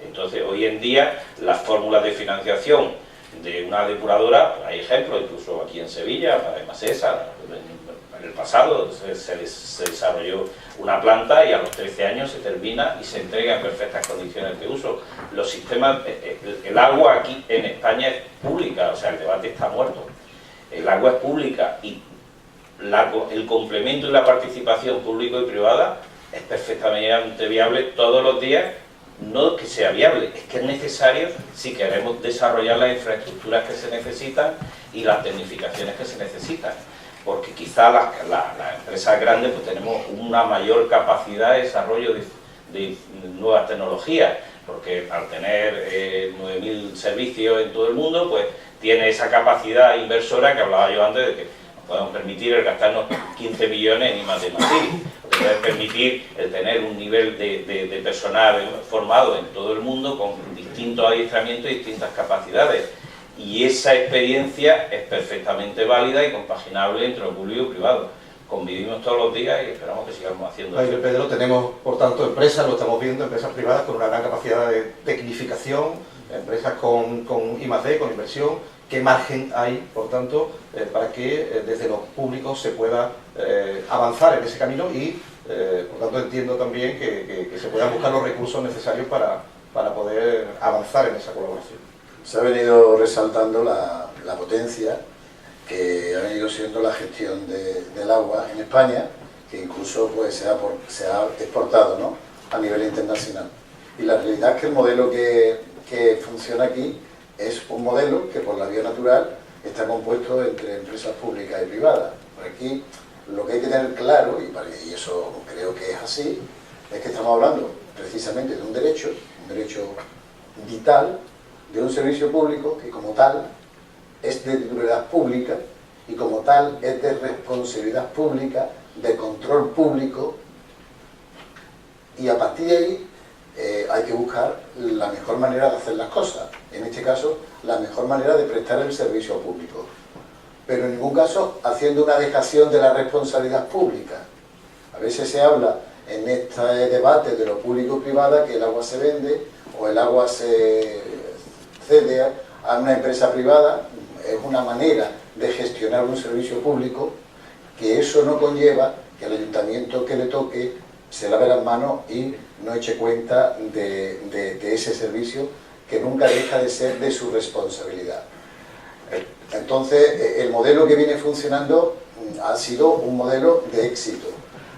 Entonces, hoy en día, las fórmulas de financiación de una depuradora, hay ejemplos, incluso aquí en Sevilla, para EMASESA, en el pasado se desarrolló una planta y a los 13 años se termina y se entrega en perfectas condiciones de uso. Los sistemas, el agua aquí en España es pública, o sea, el debate está muerto. El agua es pública y el complemento y la participación público y privada es perfectamente viable todos los días. No que sea viable, es que es necesario si queremos desarrollar las infraestructuras que se necesitan y las tecnificaciones que se necesitan, porque quizá las empresas grandes pues tenemos una mayor capacidad de desarrollo de nuevas tecnologías, porque al tener 9.000 servicios en todo el mundo, pues tiene esa capacidad inversora que hablaba yo antes, de que nos podemos permitir el gastarnos 15 millones en I+D+I, puede permitir el tener un nivel de personal formado en todo el mundo con distintos adiestramientos y distintas capacidades, y esa experiencia es perfectamente válida y compaginable entre lo público y privado. Convivimos todos los días y esperamos que sigamos haciendo eso. Pedro, tenemos por tanto empresas, lo estamos viendo, empresas privadas con una gran capacidad de tecnificación, empresas con I+D, con inversión. ¿Qué margen hay, por tanto, para que desde los públicos se pueda avanzar en ese camino y, por tanto, entiendo también que se puedan buscar los recursos necesarios para para poder avanzar en esa colaboración. Se ha venido resaltando la potencia que ha venido siendo la gestión del agua en España, que incluso pues, se ha exportado, ¿no?, a nivel internacional. Y la realidad es que el modelo que funciona aquí es un modelo que por la vía natural está compuesto entre empresas públicas y privadas. Por aquí lo que hay que tener claro, y eso creo que es así, es que estamos hablando precisamente de un derecho vital, de un servicio público que como tal es de titularidad pública y como tal es de responsabilidad pública, de control público, y a partir de ahí hay que buscar la mejor manera de hacer las cosas, en este caso la mejor manera de prestar el servicio público, pero en ningún caso haciendo una dejación de la responsabilidad pública. A veces se habla en este debate de lo público-privada que el agua se vende o el agua se cede a una empresa privada. Es una manera de gestionar un servicio público, que eso no conlleva que el ayuntamiento que le toque se lave las manos y no eche cuenta de ese servicio que nunca deja de ser de su responsabilidad. Entonces, el modelo que viene funcionando ha sido un modelo de éxito.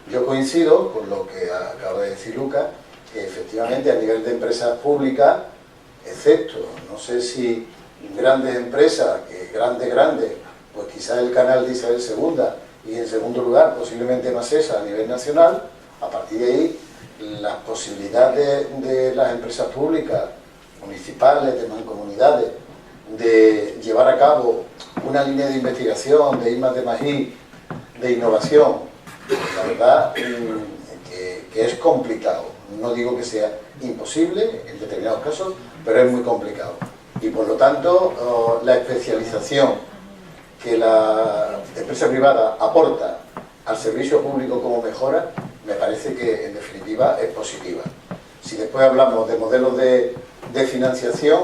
Yo coincido con lo que acaba de decir Lucas, que efectivamente a nivel de empresas públicas, excepto, no sé si grandes empresas, que grandes, pues quizás el canal de Isabel II, y en segundo lugar posiblemente Masesa a nivel nacional. A partir de ahí, las posibilidades de las empresas públicas, municipales, de mancomunidades, de llevar a cabo una línea de investigación, de I+D+I, de innovación, la verdad que es complicado. No digo que sea imposible en determinados casos, pero es muy complicado. Y por lo tanto, la especialización que la empresa privada aporta al servicio público como mejora, me parece que en definitiva es positiva. Si después hablamos de modelos de financiación,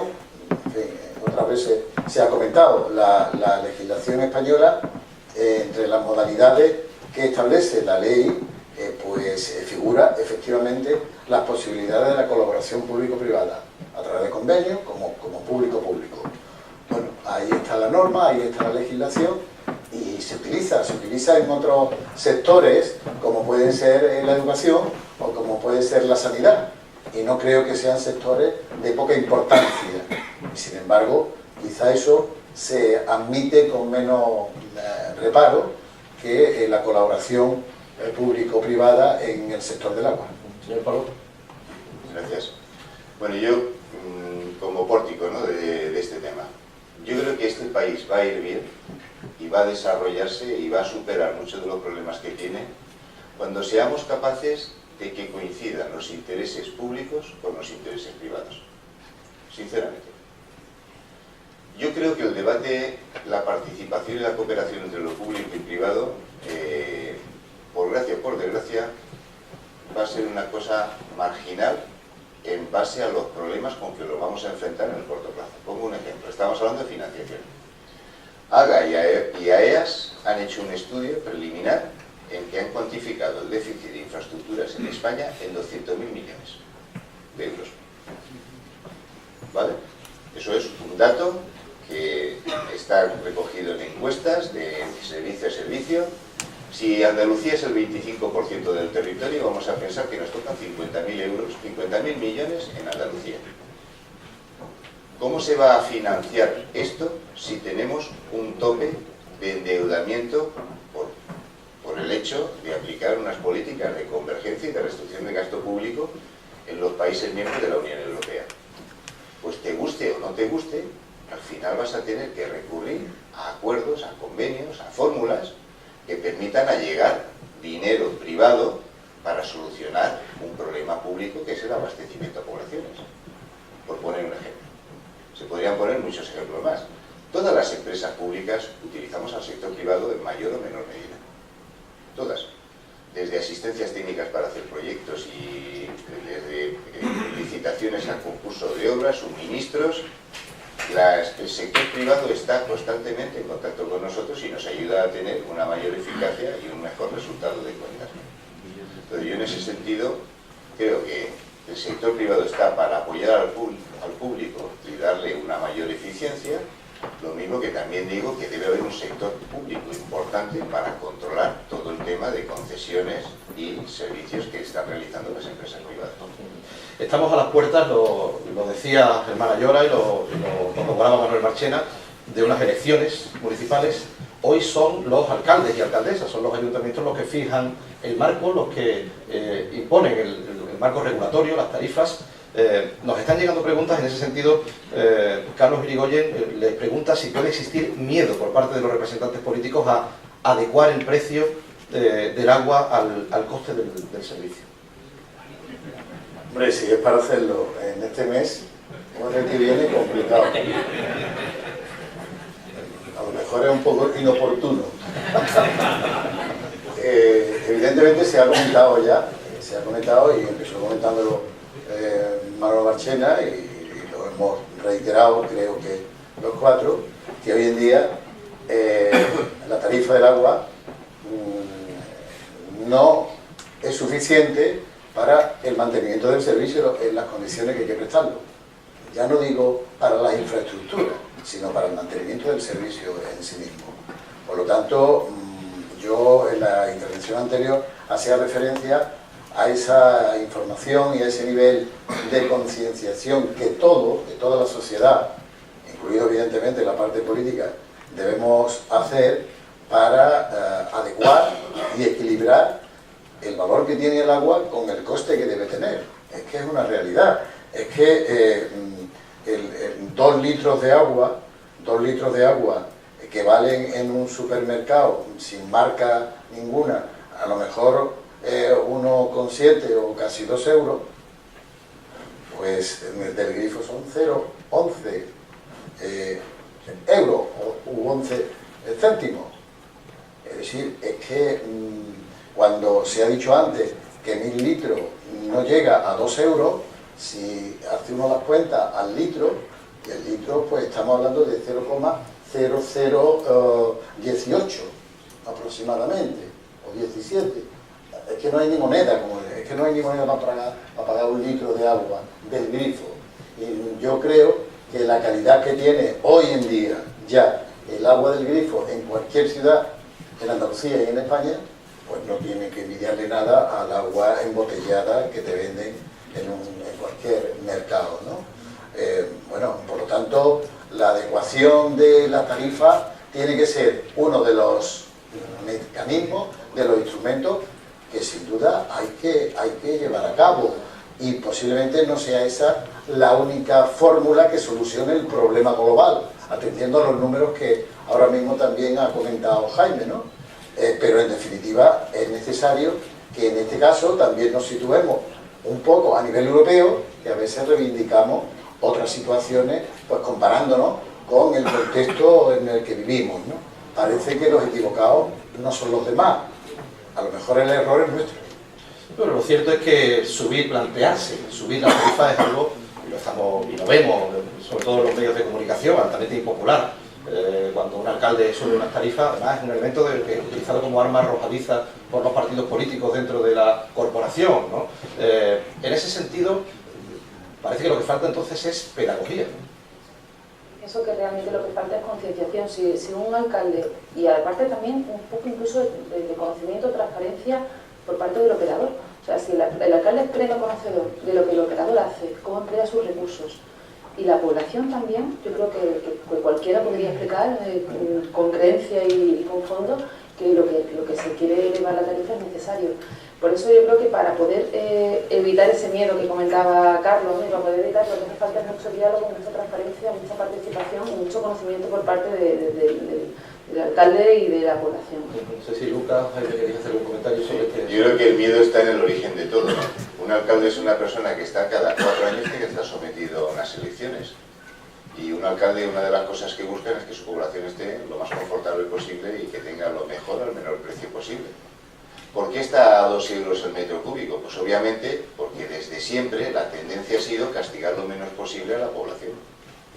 en fin, otras veces se ha comentado, la legislación española, entre las modalidades que establece la ley, pues figura efectivamente las posibilidades de la colaboración público-privada, a través de convenios como público-público. Bueno, ahí está la norma, ahí está la legislación, y se utiliza en otros sectores, como pueden ser la educación o como puede ser la sanidad, y no creo que sean sectores de poca importancia. Sin embargo, quizá eso se admite con menos reparo que la colaboración público-privada en el sector del agua. Señor Pablo. Gracias. Bueno, yo, como pórtico, ¿no?, de este tema, yo creo que este país va a ir bien y va a desarrollarse y va a superar muchos de los problemas que tiene cuando seamos capaces de que coincidan los intereses públicos con los intereses privados. Sinceramente. Yo creo que el debate, la participación y la cooperación entre lo público y privado, por gracia o por desgracia, va a ser una cosa marginal en base a los problemas con que lo vamos a enfrentar en el corto plazo. Pongo un ejemplo. Estamos hablando de financiación. AGA y AEAS han hecho un estudio preliminar en que han cuantificado el déficit de infraestructuras en España en 200.000 millones de euros. ¿Vale? Eso es un dato que está recogido en encuestas de servicio a servicio. Si Andalucía es el 25% del territorio, vamos a pensar que nos tocan 50.000 euros, 50.000 millones en Andalucía. ¿Cómo se va a financiar esto si tenemos un tope de endeudamiento por el hecho de aplicar unas políticas de convergencia y de restricción de gasto público en los países miembros de la Unión Europea? Pues te guste o no te guste, al final vas a tener que recurrir a acuerdos, a convenios, a fórmulas que permitan allegar dinero privado para solucionar un problema público que es el abastecimiento a poblaciones, por poner un ejemplo. Se podrían poner muchos ejemplos más. Todas las empresas públicas utilizamos al sector privado en mayor o menor medida. Todas. Desde asistencias técnicas para hacer proyectos y desde licitaciones a concurso de obras, suministros. El sector privado está constantemente en contacto con nosotros y nos ayuda a tener una mayor eficacia y un mejor resultado de cuentas. Entonces yo en ese sentido creo que el sector privado está para apoyar al público y darle una mayor eficiencia, lo mismo que también digo que debe haber un sector público importante para controlar todo el tema de concesiones y servicios que están realizando las empresas privadas. Estamos a las puertas, lo decía Germán Ayora y lo nombraba Manuel Marchena, de unas elecciones municipales. Hoy son los alcaldes y alcaldesas, son los ayuntamientos los que fijan el marco, los que imponen el marco regulatorio, las tarifas. Nos están llegando preguntas en ese sentido. Carlos Irigoyen les pregunta si puede existir miedo por parte de los representantes políticos a adecuar el precio del agua al coste del servicio. Hombre, si es para hacerlo en este mes, como es el que viene, complicado. A lo mejor es un poco inoportuno. Evidentemente se ha comentado ya, y empezó comentándolo Manuel Marchena y lo hemos reiterado, creo que los cuatro, que hoy en día la tarifa del agua no es suficiente para el mantenimiento del servicio en las condiciones que hay que prestarlo. Ya no digo para las infraestructuras, sino para el mantenimiento del servicio en sí mismo. Por lo tanto, yo en la intervención anterior hacía referencia a esa información y a ese nivel de concienciación que toda la sociedad, incluido evidentemente la parte política, debemos hacer para adecuar y equilibrar el valor que tiene el agua con el coste que debe tener. Es que es una realidad. Es que 2 litros de agua que valen en un supermercado sin marca ninguna, a lo mejor 1,7 o casi 2 euros, pues del grifo son 0,11 euros u 11 céntimos. Es decir, es que cuando se ha dicho antes que 1000 litros no llega a 2 euros, si hace uno las cuentas al litro, y el litro pues estamos hablando de 0,0018 aproximadamente, o 17. Es que no hay ni moneda, para pagar un litro de agua del grifo. Y yo creo que la calidad que tiene hoy en día ya el agua del grifo en cualquier ciudad, en Andalucía y en España, pues no tiene que envidiarle nada al agua embotellada que te venden en cualquier mercado, ¿no? Bueno, por lo tanto, la adecuación de la tarifa tiene que ser uno de los mecanismos, de los instrumentos que sin duda hay que llevar a cabo, y posiblemente no sea esa la única fórmula que solucione el problema global, atendiendo a los números que ahora mismo también ha comentado Jaime, ¿no? Pero en definitiva es necesario que en este caso también nos situemos un poco a nivel europeo, que a veces reivindicamos otras situaciones, pues comparándonos con el contexto en el que vivimos, ¿no? Parece que los equivocados no son los demás, a lo mejor el error es nuestro. Pero lo cierto es que plantearse subir la tarifa es algo, y lo vemos, sobre todo en los medios de comunicación, altamente impopular. Cuando un alcalde sube unas tarifas, además es un elemento que es utilizado como arma arrojadiza por los partidos políticos dentro de la corporación, ¿no? En ese sentido, parece que lo que falta entonces es pedagogía, ¿no? Eso, que realmente lo que falta es concienciación. Si un alcalde, y aparte también un poco incluso de conocimiento, transparencia por parte del operador. O sea, si el alcalde es pleno conocedor de lo que el operador hace, cómo emplea sus recursos, y la población también, yo creo que cualquiera podría explicar con creencia y con fondo que lo que se quiere elevar la tarifa es necesario. Por eso yo creo que para poder evitar ese miedo que comentaba Carlos, ¿no? Y para poder evitar, lo que hace falta es mucho diálogo, mucha transparencia, mucha participación y mucho conocimiento por parte del alcalde y de la población. No sé si Lucas, querías hacer un comentario sobre este... Yo creo que el miedo está en el origen de todo. Un alcalde es una persona que está cada 4 años tiene que estar sometido a unas elecciones. Y un alcalde, una de las cosas que buscan es que su población esté lo más confortable posible y que tenga lo mejor al menor precio posible. ¿Por qué está a 2 euros el metro cúbico? Pues obviamente porque desde siempre la tendencia ha sido castigar lo menos posible a la población.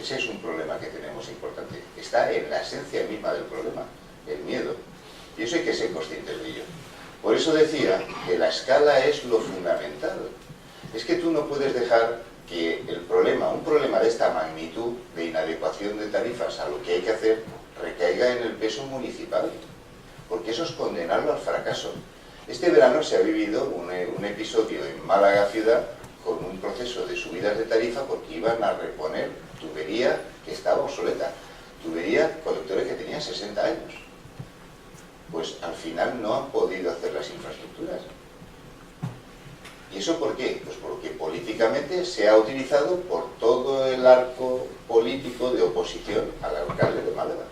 Ese es un problema que tenemos importante. Está en la esencia misma del problema, el miedo. Y eso hay que ser conscientes de ello. Por eso decía que la escala es lo fundamental. Es que tú no puedes dejar que el problema, un problema de esta magnitud, de inadecuación de tarifas a lo que hay que hacer, recaiga en el peso municipal, porque eso es condenarlo al fracaso. Este verano se ha vivido un episodio en Málaga ciudad con un proceso de subidas de tarifa porque iban a reponer tubería que estaba obsoleta, tubería, colectores que tenían 60 años. Pues al final no han podido hacer las infraestructuras. ¿Y eso por qué? Pues porque políticamente se ha utilizado por todo el arco político de oposición al alcalde de Málaga.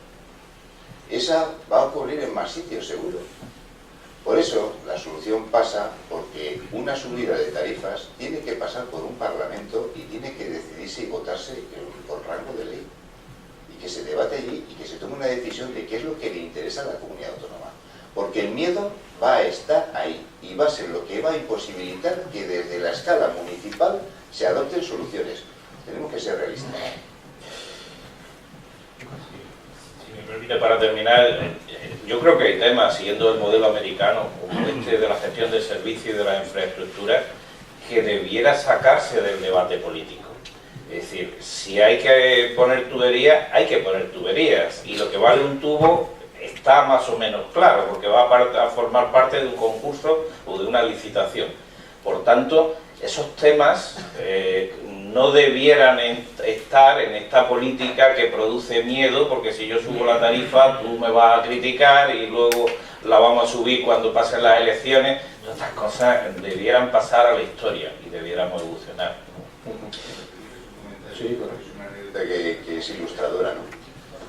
Esa va a ocurrir en más sitios, seguro. Por eso, la solución pasa porque una subida de tarifas tiene que pasar por un parlamento y tiene que decidirse y votarse por rango de ley. Y que se debate allí y que se tome una decisión de qué es lo que le interesa a la comunidad autónoma. Porque el miedo va a estar ahí y va a ser lo que va a imposibilitar que desde la escala municipal se adopten soluciones. Tenemos que ser realistas. Si me permite, para terminar, yo creo que hay temas, siguiendo el modelo americano, como este de la gestión del servicio y de la infraestructura, que debiera sacarse del debate político. Es decir, si hay que poner tuberías, hay que poner tuberías. Y lo que vale un tubo está más o menos claro, porque va a formar parte de un concurso o de una licitación. Por tanto, esos temas no debieran estar en esta política que produce miedo, porque si yo subo la tarifa, tú me vas a criticar y luego la vamos a subir cuando pasen las elecciones. Estas cosas debieran pasar a la historia y debiéramos evolucionar. Sí, una anécdota que es ilustradora, ¿no?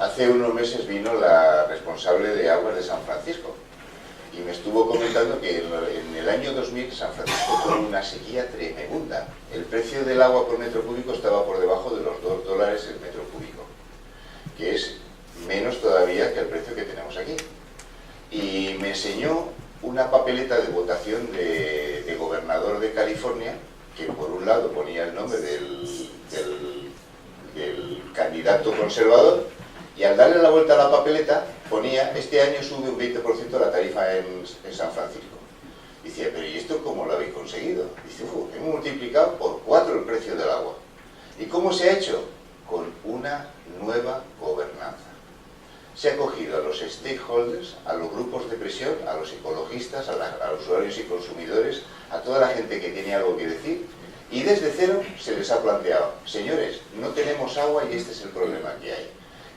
Hace unos meses vino la responsable de aguas de San Francisco y me estuvo comentando que en el año 2000 San Francisco tuvo una sequía tremenda. El precio del agua por metro cúbico estaba por debajo de los $2 el metro cúbico, que es menos todavía que el precio que tenemos aquí. Y me enseñó una papeleta de votación de gobernador de California, que por un lado ponía el nombre del candidato conservador, y al darle la vuelta a la papeleta ponía: este año sube un 20% la tarifa en San Francisco. Decía, pero ¿y esto cómo lo habéis conseguido? Dice, hemos multiplicado por 4 el precio del agua. ¿Y cómo se ha hecho? Con una nueva gobernanza. Se ha cogido a los stakeholders, a los grupos de presión, a los ecologistas, a los usuarios y consumidores, a toda la gente que tiene algo que decir, y desde cero se les ha planteado: señores, no tenemos agua y este es el problema que hay.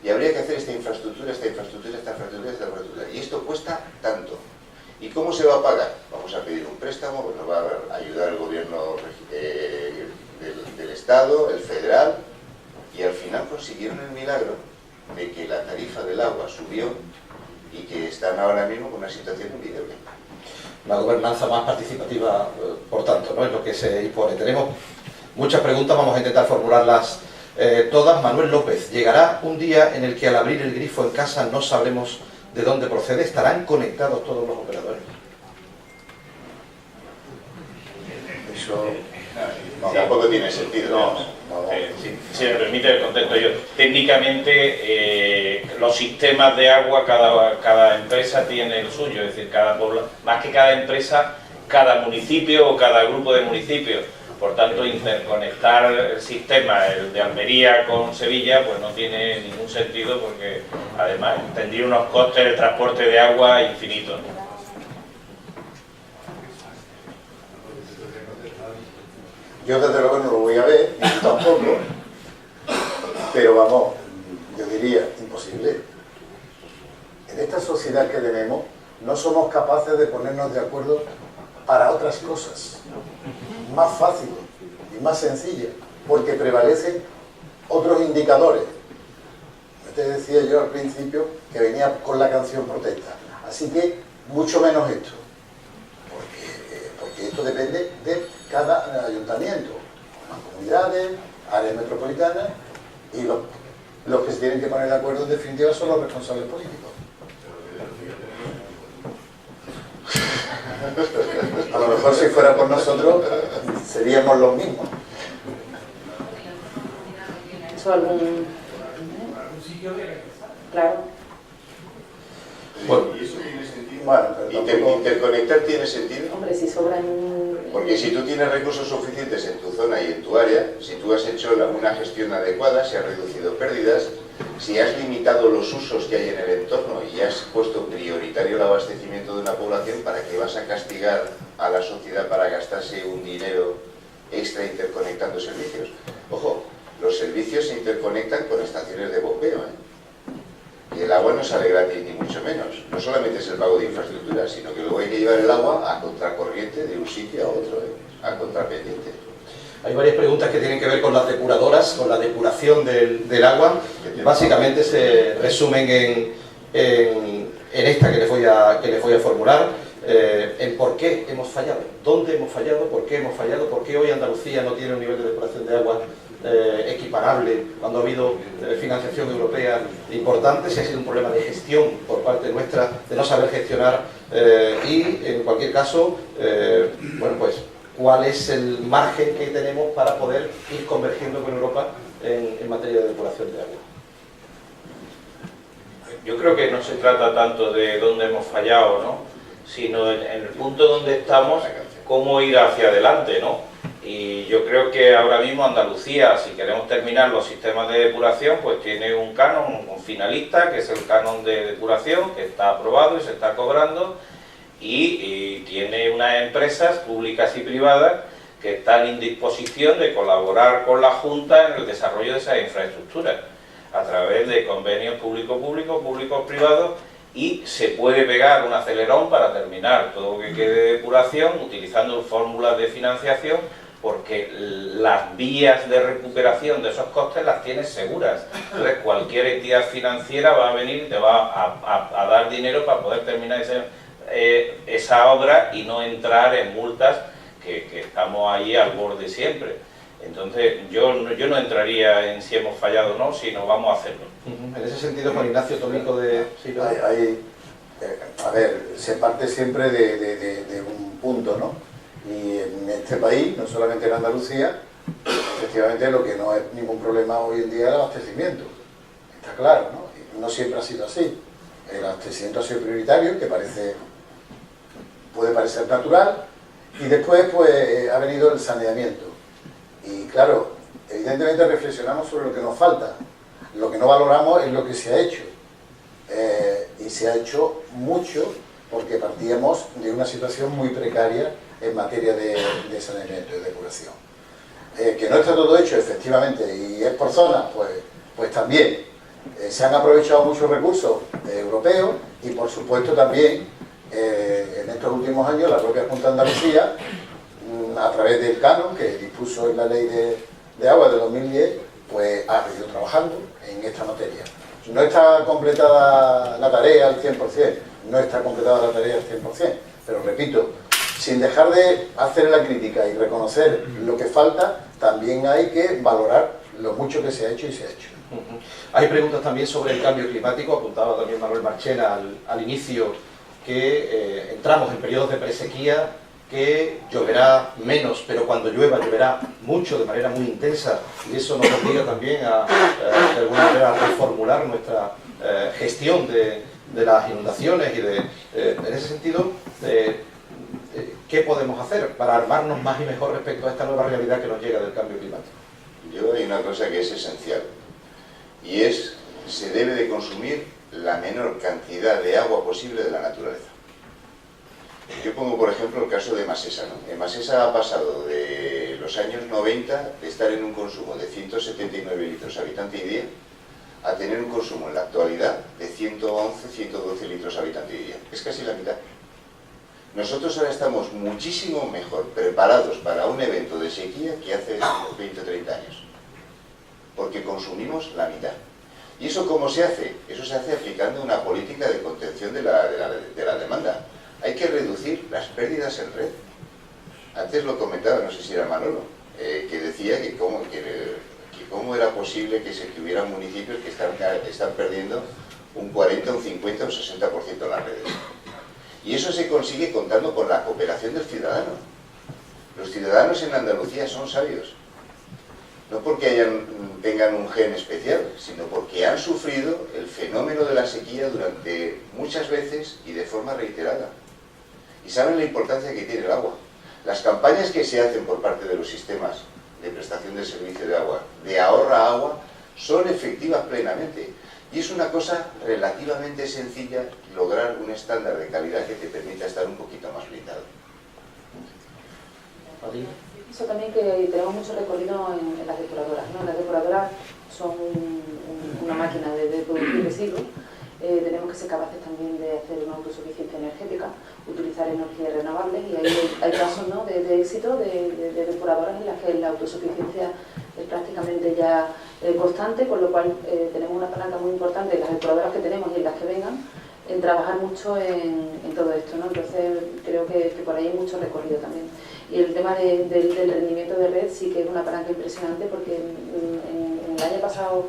Y habría que hacer esta infraestructura, esta infraestructura, esta infraestructura, esta infraestructura. Y esto cuesta tanto. ¿Y cómo se va a pagar? Vamos a pedir un préstamo, pues nos va a ayudar el gobierno del Estado, el federal, y al final consiguieron el milagro de que la tarifa del agua subió y que están ahora mismo con una situación envidiable. Una gobernanza más participativa, por tanto, ¿no? Es lo que se impone. Tenemos muchas preguntas, vamos a intentar formularlas todas. Manuel López: ¿llegará un día en el que al abrir el grifo en casa no sabremos de dónde procede? ¿Estarán conectados todos los operadores? Eso tampoco tiene sentido. Si me permite el contexto yo. Técnicamente los sistemas de agua, cada empresa tiene el suyo, es decir, más que cada empresa, cada municipio o cada grupo de municipios. Por tanto, interconectar el sistema, el de Almería con Sevilla, pues no tiene ningún sentido, porque además tendría unos costes de transporte de agua infinitos. Yo desde luego no lo voy a ver, ni tú tampoco, pero vamos, yo diría, imposible. En esta sociedad que tenemos no somos capaces de ponernos de acuerdo para otras cosas más fáciles y más sencillas, porque prevalecen otros indicadores. Te decía yo al principio que venía con la canción protesta, así que mucho menos esto, porque esto depende de cada ayuntamiento, comunidades, áreas metropolitanas, y los que se tienen que poner de acuerdo en definitiva son los responsables políticos. A lo mejor si fuera por nosotros seríamos los mismos. ¿Eso algún...? Claro. Bueno, y eso tiene sentido Bueno, pero tampoco... ¿Interconectar tiene sentido? Hombre, si sobran... Porque si tú tienes recursos suficientes en tu zona y en tu área, si tú has hecho una gestión adecuada, si has reducido pérdidas, si has limitado los usos que hay en el entorno y has puesto prioritario el abastecimiento de una población, ¿para qué vas a castigar a la sociedad para gastarse un dinero extra interconectando servicios? Ojo, los servicios se interconectan con estaciones de bombeo, ¿eh? Y el agua no sale gratis ni mucho menos. No solamente es el pago de infraestructura, sino que luego hay que llevar el agua a contracorriente de un sitio a otro, a contrapendiente. Hay varias preguntas que tienen que ver con las depuradoras, con la depuración del agua. Básicamente se resumen en esta que les voy a formular, en por qué hemos fallado, dónde hemos fallado, por qué hemos fallado, por qué hoy Andalucía no tiene un nivel de depuración de agua equiparable cuando ha habido financiación europea importante, si ha sido un problema de gestión por parte nuestra, de no saber gestionar y en cualquier caso, bueno, pues cuál es el margen que tenemos para poder ir convergiendo con Europa en materia de depuración de agua. Yo creo que no se trata tanto de dónde hemos fallado, ¿no?, sino en el punto donde estamos, cómo ir hacia adelante, ¿no? Y yo creo que ahora mismo Andalucía, si queremos terminar los sistemas de depuración, pues tiene un canon, un finalista, que es el canon de depuración, que está aprobado y se está cobrando, y tiene unas empresas públicas y privadas que están en disposición de colaborar con la Junta en el desarrollo de esas infraestructuras, a través de convenios público-público, públicos-privados, y se puede pegar un acelerón para terminar todo lo que quede de depuración utilizando fórmulas de financiación, porque las vías de recuperación de esos costes las tienes seguras. Entonces cualquier entidad financiera va a venir y te va a dar dinero para poder terminar esa obra y no entrar en multas que estamos ahí al borde siempre. Entonces yo no entraría en si hemos fallado o no, sino vamos a hacerlo. En ese sentido, Juan Ignacio Tómico de... Sí, a ver, se parte siempre de un punto, ¿no? Y en este país, no solamente en Andalucía, efectivamente lo que no es ningún problema hoy en día es el abastecimiento. Está claro, ¿no? Y no siempre ha sido así. El abastecimiento ha sido prioritario, que puede parecer natural, y después pues ha venido el saneamiento. Y claro, evidentemente reflexionamos sobre lo que nos falta. Lo que no valoramos es lo que se ha hecho. Y se ha hecho mucho porque partíamos de una situación muy precaria en materia de saneamiento y de depuración. Que no está todo hecho, efectivamente, y es por zonas, pues también. Se han aprovechado muchos recursos europeos y por supuesto también en estos últimos años la propia Junta de Andalucía, a través del canon que dispuso en la ley de agua de 2010, pues ha venido trabajando en esta materia. No está completada la tarea al 100%, no está completada la tarea al 100%, pero repito, sin dejar de hacer la crítica y reconocer lo que falta, también hay que valorar lo mucho que se ha hecho y se ha hecho. Hay preguntas también sobre el cambio climático, apuntaba también Manuel Marchena al inicio, que entramos en periodos de presequía, que lloverá menos, pero cuando llueva lloverá mucho, de manera muy intensa, y eso nos obliga también de alguna manera a reformular nuestra gestión de las inundaciones y en ese sentido, ¿qué podemos hacer para armarnos más y mejor respecto a esta nueva realidad que nos llega del cambio climático? Yo hay una cosa que es esencial, y se debe de consumir la menor cantidad de agua posible de la naturaleza. Yo pongo, por ejemplo, el caso de Masesa, ¿no? En Masesa ha pasado de los años 90 de estar en un consumo de 179 litros habitante y día a tener un consumo en la actualidad de 111, 112 litros habitante y día. Es casi la mitad. Nosotros ahora estamos muchísimo mejor preparados para un evento de sequía que hace 20 o 30 años. Porque consumimos la mitad. ¿Y eso cómo se hace? Eso se hace aplicando una política de contención de la demanda. Hay que reducir las pérdidas en red. Antes lo comentaba, no sé si era Manolo, que decía que cómo era posible que hubiera municipios que están perdiendo un 40, un 50, un 60% de las redes. Y eso se consigue contando con la cooperación del ciudadano. Los ciudadanos en Andalucía son sabios. no porque tengan un gen especial, sino porque han sufrido el fenómeno de la sequía durante muchas veces y de forma reiterada. Y saben la importancia que tiene el agua. Las campañas que se hacen por parte de los sistemas de prestación de servicio de agua, de ahorra agua, son efectivas plenamente. Y es una cosa relativamente sencilla lograr un estándar de calidad que te permita estar un poquito más blindado. Eso también, que tenemos mucho recorrido en las depuradoras, ¿no? Las depuradoras son una máquina de producir residuos. Tenemos que ser capaces también de hacer una autosuficiencia energética, utilizar energías renovables, y ahí hay casos, ¿no?, de éxito de depuradoras en las que la autosuficiencia es prácticamente ya constante, con lo cual tenemos una palanca muy importante en las depuradoras que tenemos y en las que vengan, en trabajar mucho en todo esto, ¿no? Entonces creo que por ahí hay mucho recorrido también. Y el tema del rendimiento de red sí que es una palanca impresionante, porque en el año pasado,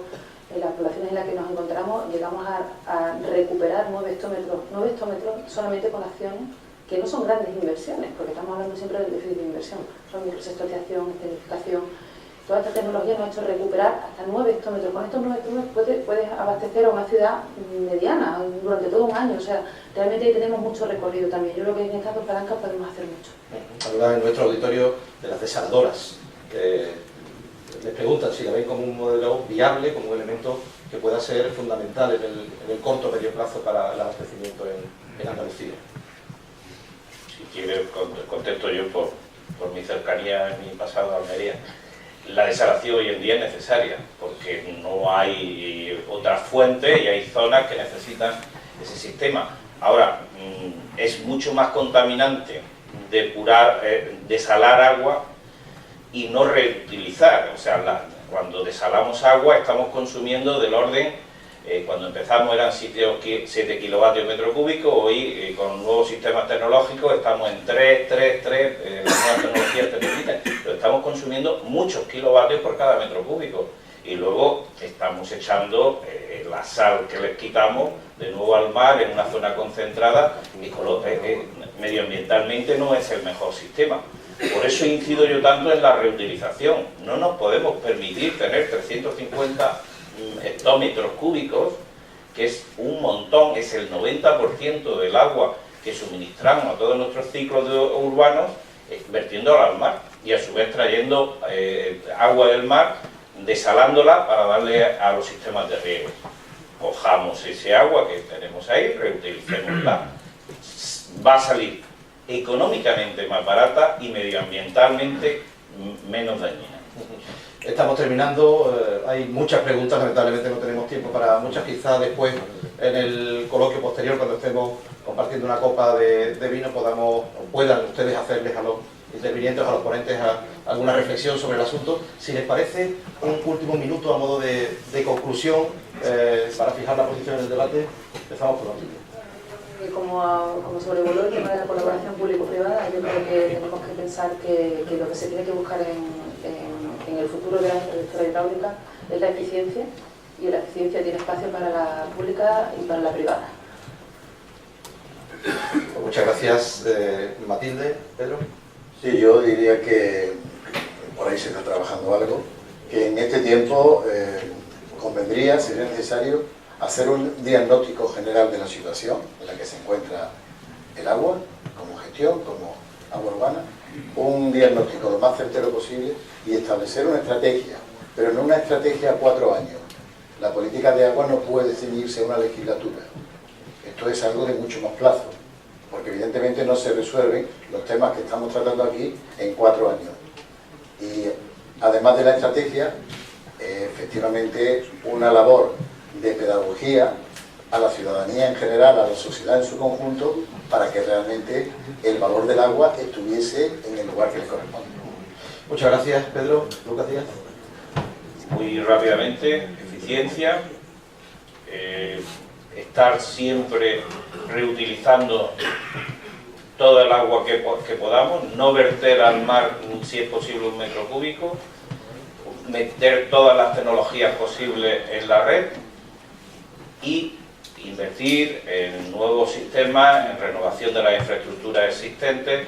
en las poblaciones en las que nos encontramos, llegamos a recuperar 9 hectómetros solamente con acciones que no son grandes inversiones, porque estamos hablando siempre del déficit de inversión, son microsectorización, escenificación. Toda esta tecnología nos ha hecho recuperar hasta 9 hectómetros. Con estos 9 hectómetros puedes abastecer a una ciudad mediana durante todo un año. O sea, realmente ahí tenemos mucho recorrido también. Yo creo que en estas dos palancas podemos hacer mucho. Habla en nuestro auditorio de las desaladoras. Les preguntan si la ven como un modelo viable, como un elemento que pueda ser fundamental en el corto o medio plazo para el abastecimiento en Andalucía. Si quiere, contesto yo por mi cercanía en mi pasado a Almería. La desalación hoy en día es necesaria, porque no hay otras fuentes y hay zonas que necesitan ese sistema. Ahora, es mucho más contaminante desalar agua y no reutilizar. O sea, cuando desalamos agua estamos consumiendo del orden, cuando empezamos eran 7 kilovatios metro cúbico, hoy con nuevos sistemas tecnológicos estamos en 3, las nuevas tecnologías te permiten, pero estamos consumiendo muchos kilovatios por cada metro cúbico. Y luego estamos echando la sal que les quitamos de nuevo al mar en una zona concentrada, y medioambientalmente no es el mejor sistema. Por eso incido yo tanto en la reutilización. No nos podemos permitir tener 350 hectómetros cúbicos, que es un montón, es el 90% del agua que suministramos a todos nuestros ciclos urbanos, vertiéndola al mar, y a su vez trayendo agua del mar, desalándola para darle a los sistemas de riego. Cojamos ese agua que tenemos ahí, reutilicémosla. Va a salir económicamente más barata y medioambientalmente menos dañina. Estamos terminando, hay muchas preguntas, lamentablemente no tenemos tiempo para muchas, quizás después en el coloquio posterior, cuando estemos compartiendo una copa de vino, puedan ustedes hacerles a los intervinientes, a los ponentes, alguna reflexión sobre el asunto. Si les parece, un último minuto a modo de conclusión para fijar la posición en el debate. Empezamos por Matilde. Como sobrevoló el tema de la colaboración público-privada, yo creo que tenemos que pensar que lo que se tiene que buscar en el futuro de la infraestructura hidráulica es la eficiencia, y la eficiencia tiene espacio para la pública y para la privada. Pues muchas gracias, Matilde. Pedro. Sí, yo diría que por ahí se está trabajando algo, que en este tiempo convendría, sería necesario hacer un diagnóstico general de la situación en la que se encuentra el agua, como gestión, como agua urbana, un diagnóstico lo más certero posible y establecer una estrategia, pero no una estrategia a 4 años. La política de agua no puede ceñirse a una legislatura. Esto es algo de mucho más plazo, porque evidentemente no se resuelven los temas que estamos tratando aquí en 4 años. Y además de la estrategia, efectivamente una labor de pedagogía a la ciudadanía en general, a la sociedad en su conjunto, para que realmente el valor del agua estuviese en el lugar que le corresponde. Muchas gracias, Pedro. Lucas Díaz. Muy rápidamente, eficiencia, estar siempre reutilizando todo el agua que podamos, no verter al mar, si es posible, 1 metro cúbico, meter todas las tecnologías posibles en la red y invertir en nuevos sistemas, en renovación de las infraestructuras existentes,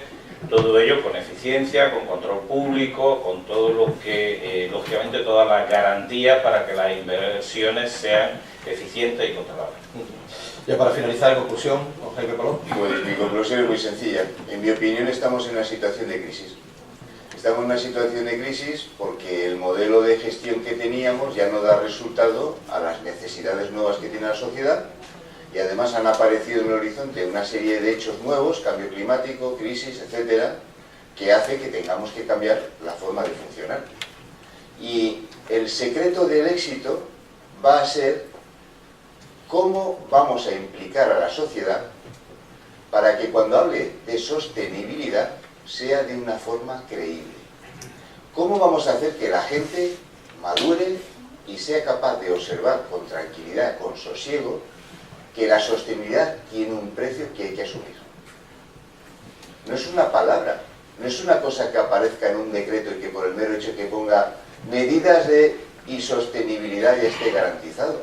todo ello con eficiencia, con control público, con todo lo que, lógicamente, todas las garantías para que las inversiones sean eficientes y controlables. Ya para finalizar, en conclusión, don Jaime Paló. Pues mi conclusión es muy sencilla. En mi opinión estamos en una situación de crisis. Estamos en una situación de crisis porque el modelo de gestión que teníamos ya no da resultado a las necesidades nuevas que tiene la sociedad y además han aparecido en el horizonte una serie de hechos nuevos, cambio climático, crisis, etcétera, que hace que tengamos que cambiar la forma de funcionar. Y el secreto del éxito va a ser cómo vamos a implicar a la sociedad para que cuando hable de sostenibilidad sea de una forma creíble. ¿Cómo vamos a hacer que la gente madure y sea capaz de observar con tranquilidad, con sosiego, que la sostenibilidad tiene un precio que hay que asumir? No es una palabra, no es una cosa que aparezca en un decreto y que por el mero hecho que ponga medidas de insostenibilidad ya esté garantizado.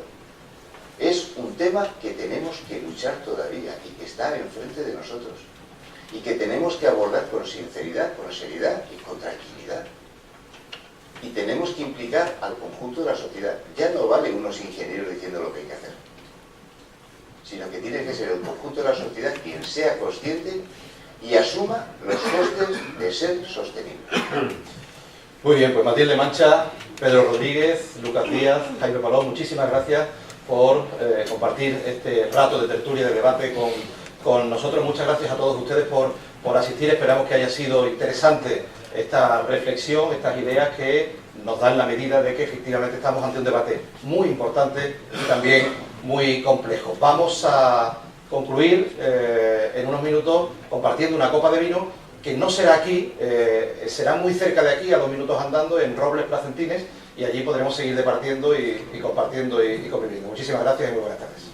Es un tema que tenemos que luchar todavía y que está enfrente de nosotros y que tenemos que abordar con sinceridad, con seriedad y con tranquilidad. Y tenemos que implicar al conjunto de la sociedad. Ya no vale unos ingenieros diciendo lo que hay que hacer, sino que tiene que ser el conjunto de la sociedad quien sea consciente y asuma los costes de ser sostenible. Muy bien, pues Matilde Mancha, Pedro Rodríguez, Lucas Díaz, Jaime Paló, muchísimas gracias por compartir este rato de tertulia, de debate con nosotros. Muchas gracias a todos ustedes por asistir. Esperamos que haya sido interesante esta reflexión, estas ideas que nos dan la medida de que efectivamente estamos ante un debate muy importante y también muy complejo. Vamos a concluir en unos minutos compartiendo una copa de vino que no será aquí, será muy cerca de aquí, a 2 minutos andando, en Robles Placentines, y allí podremos seguir departiendo y compartiendo y conviviendo. Muchísimas gracias y muy buenas tardes.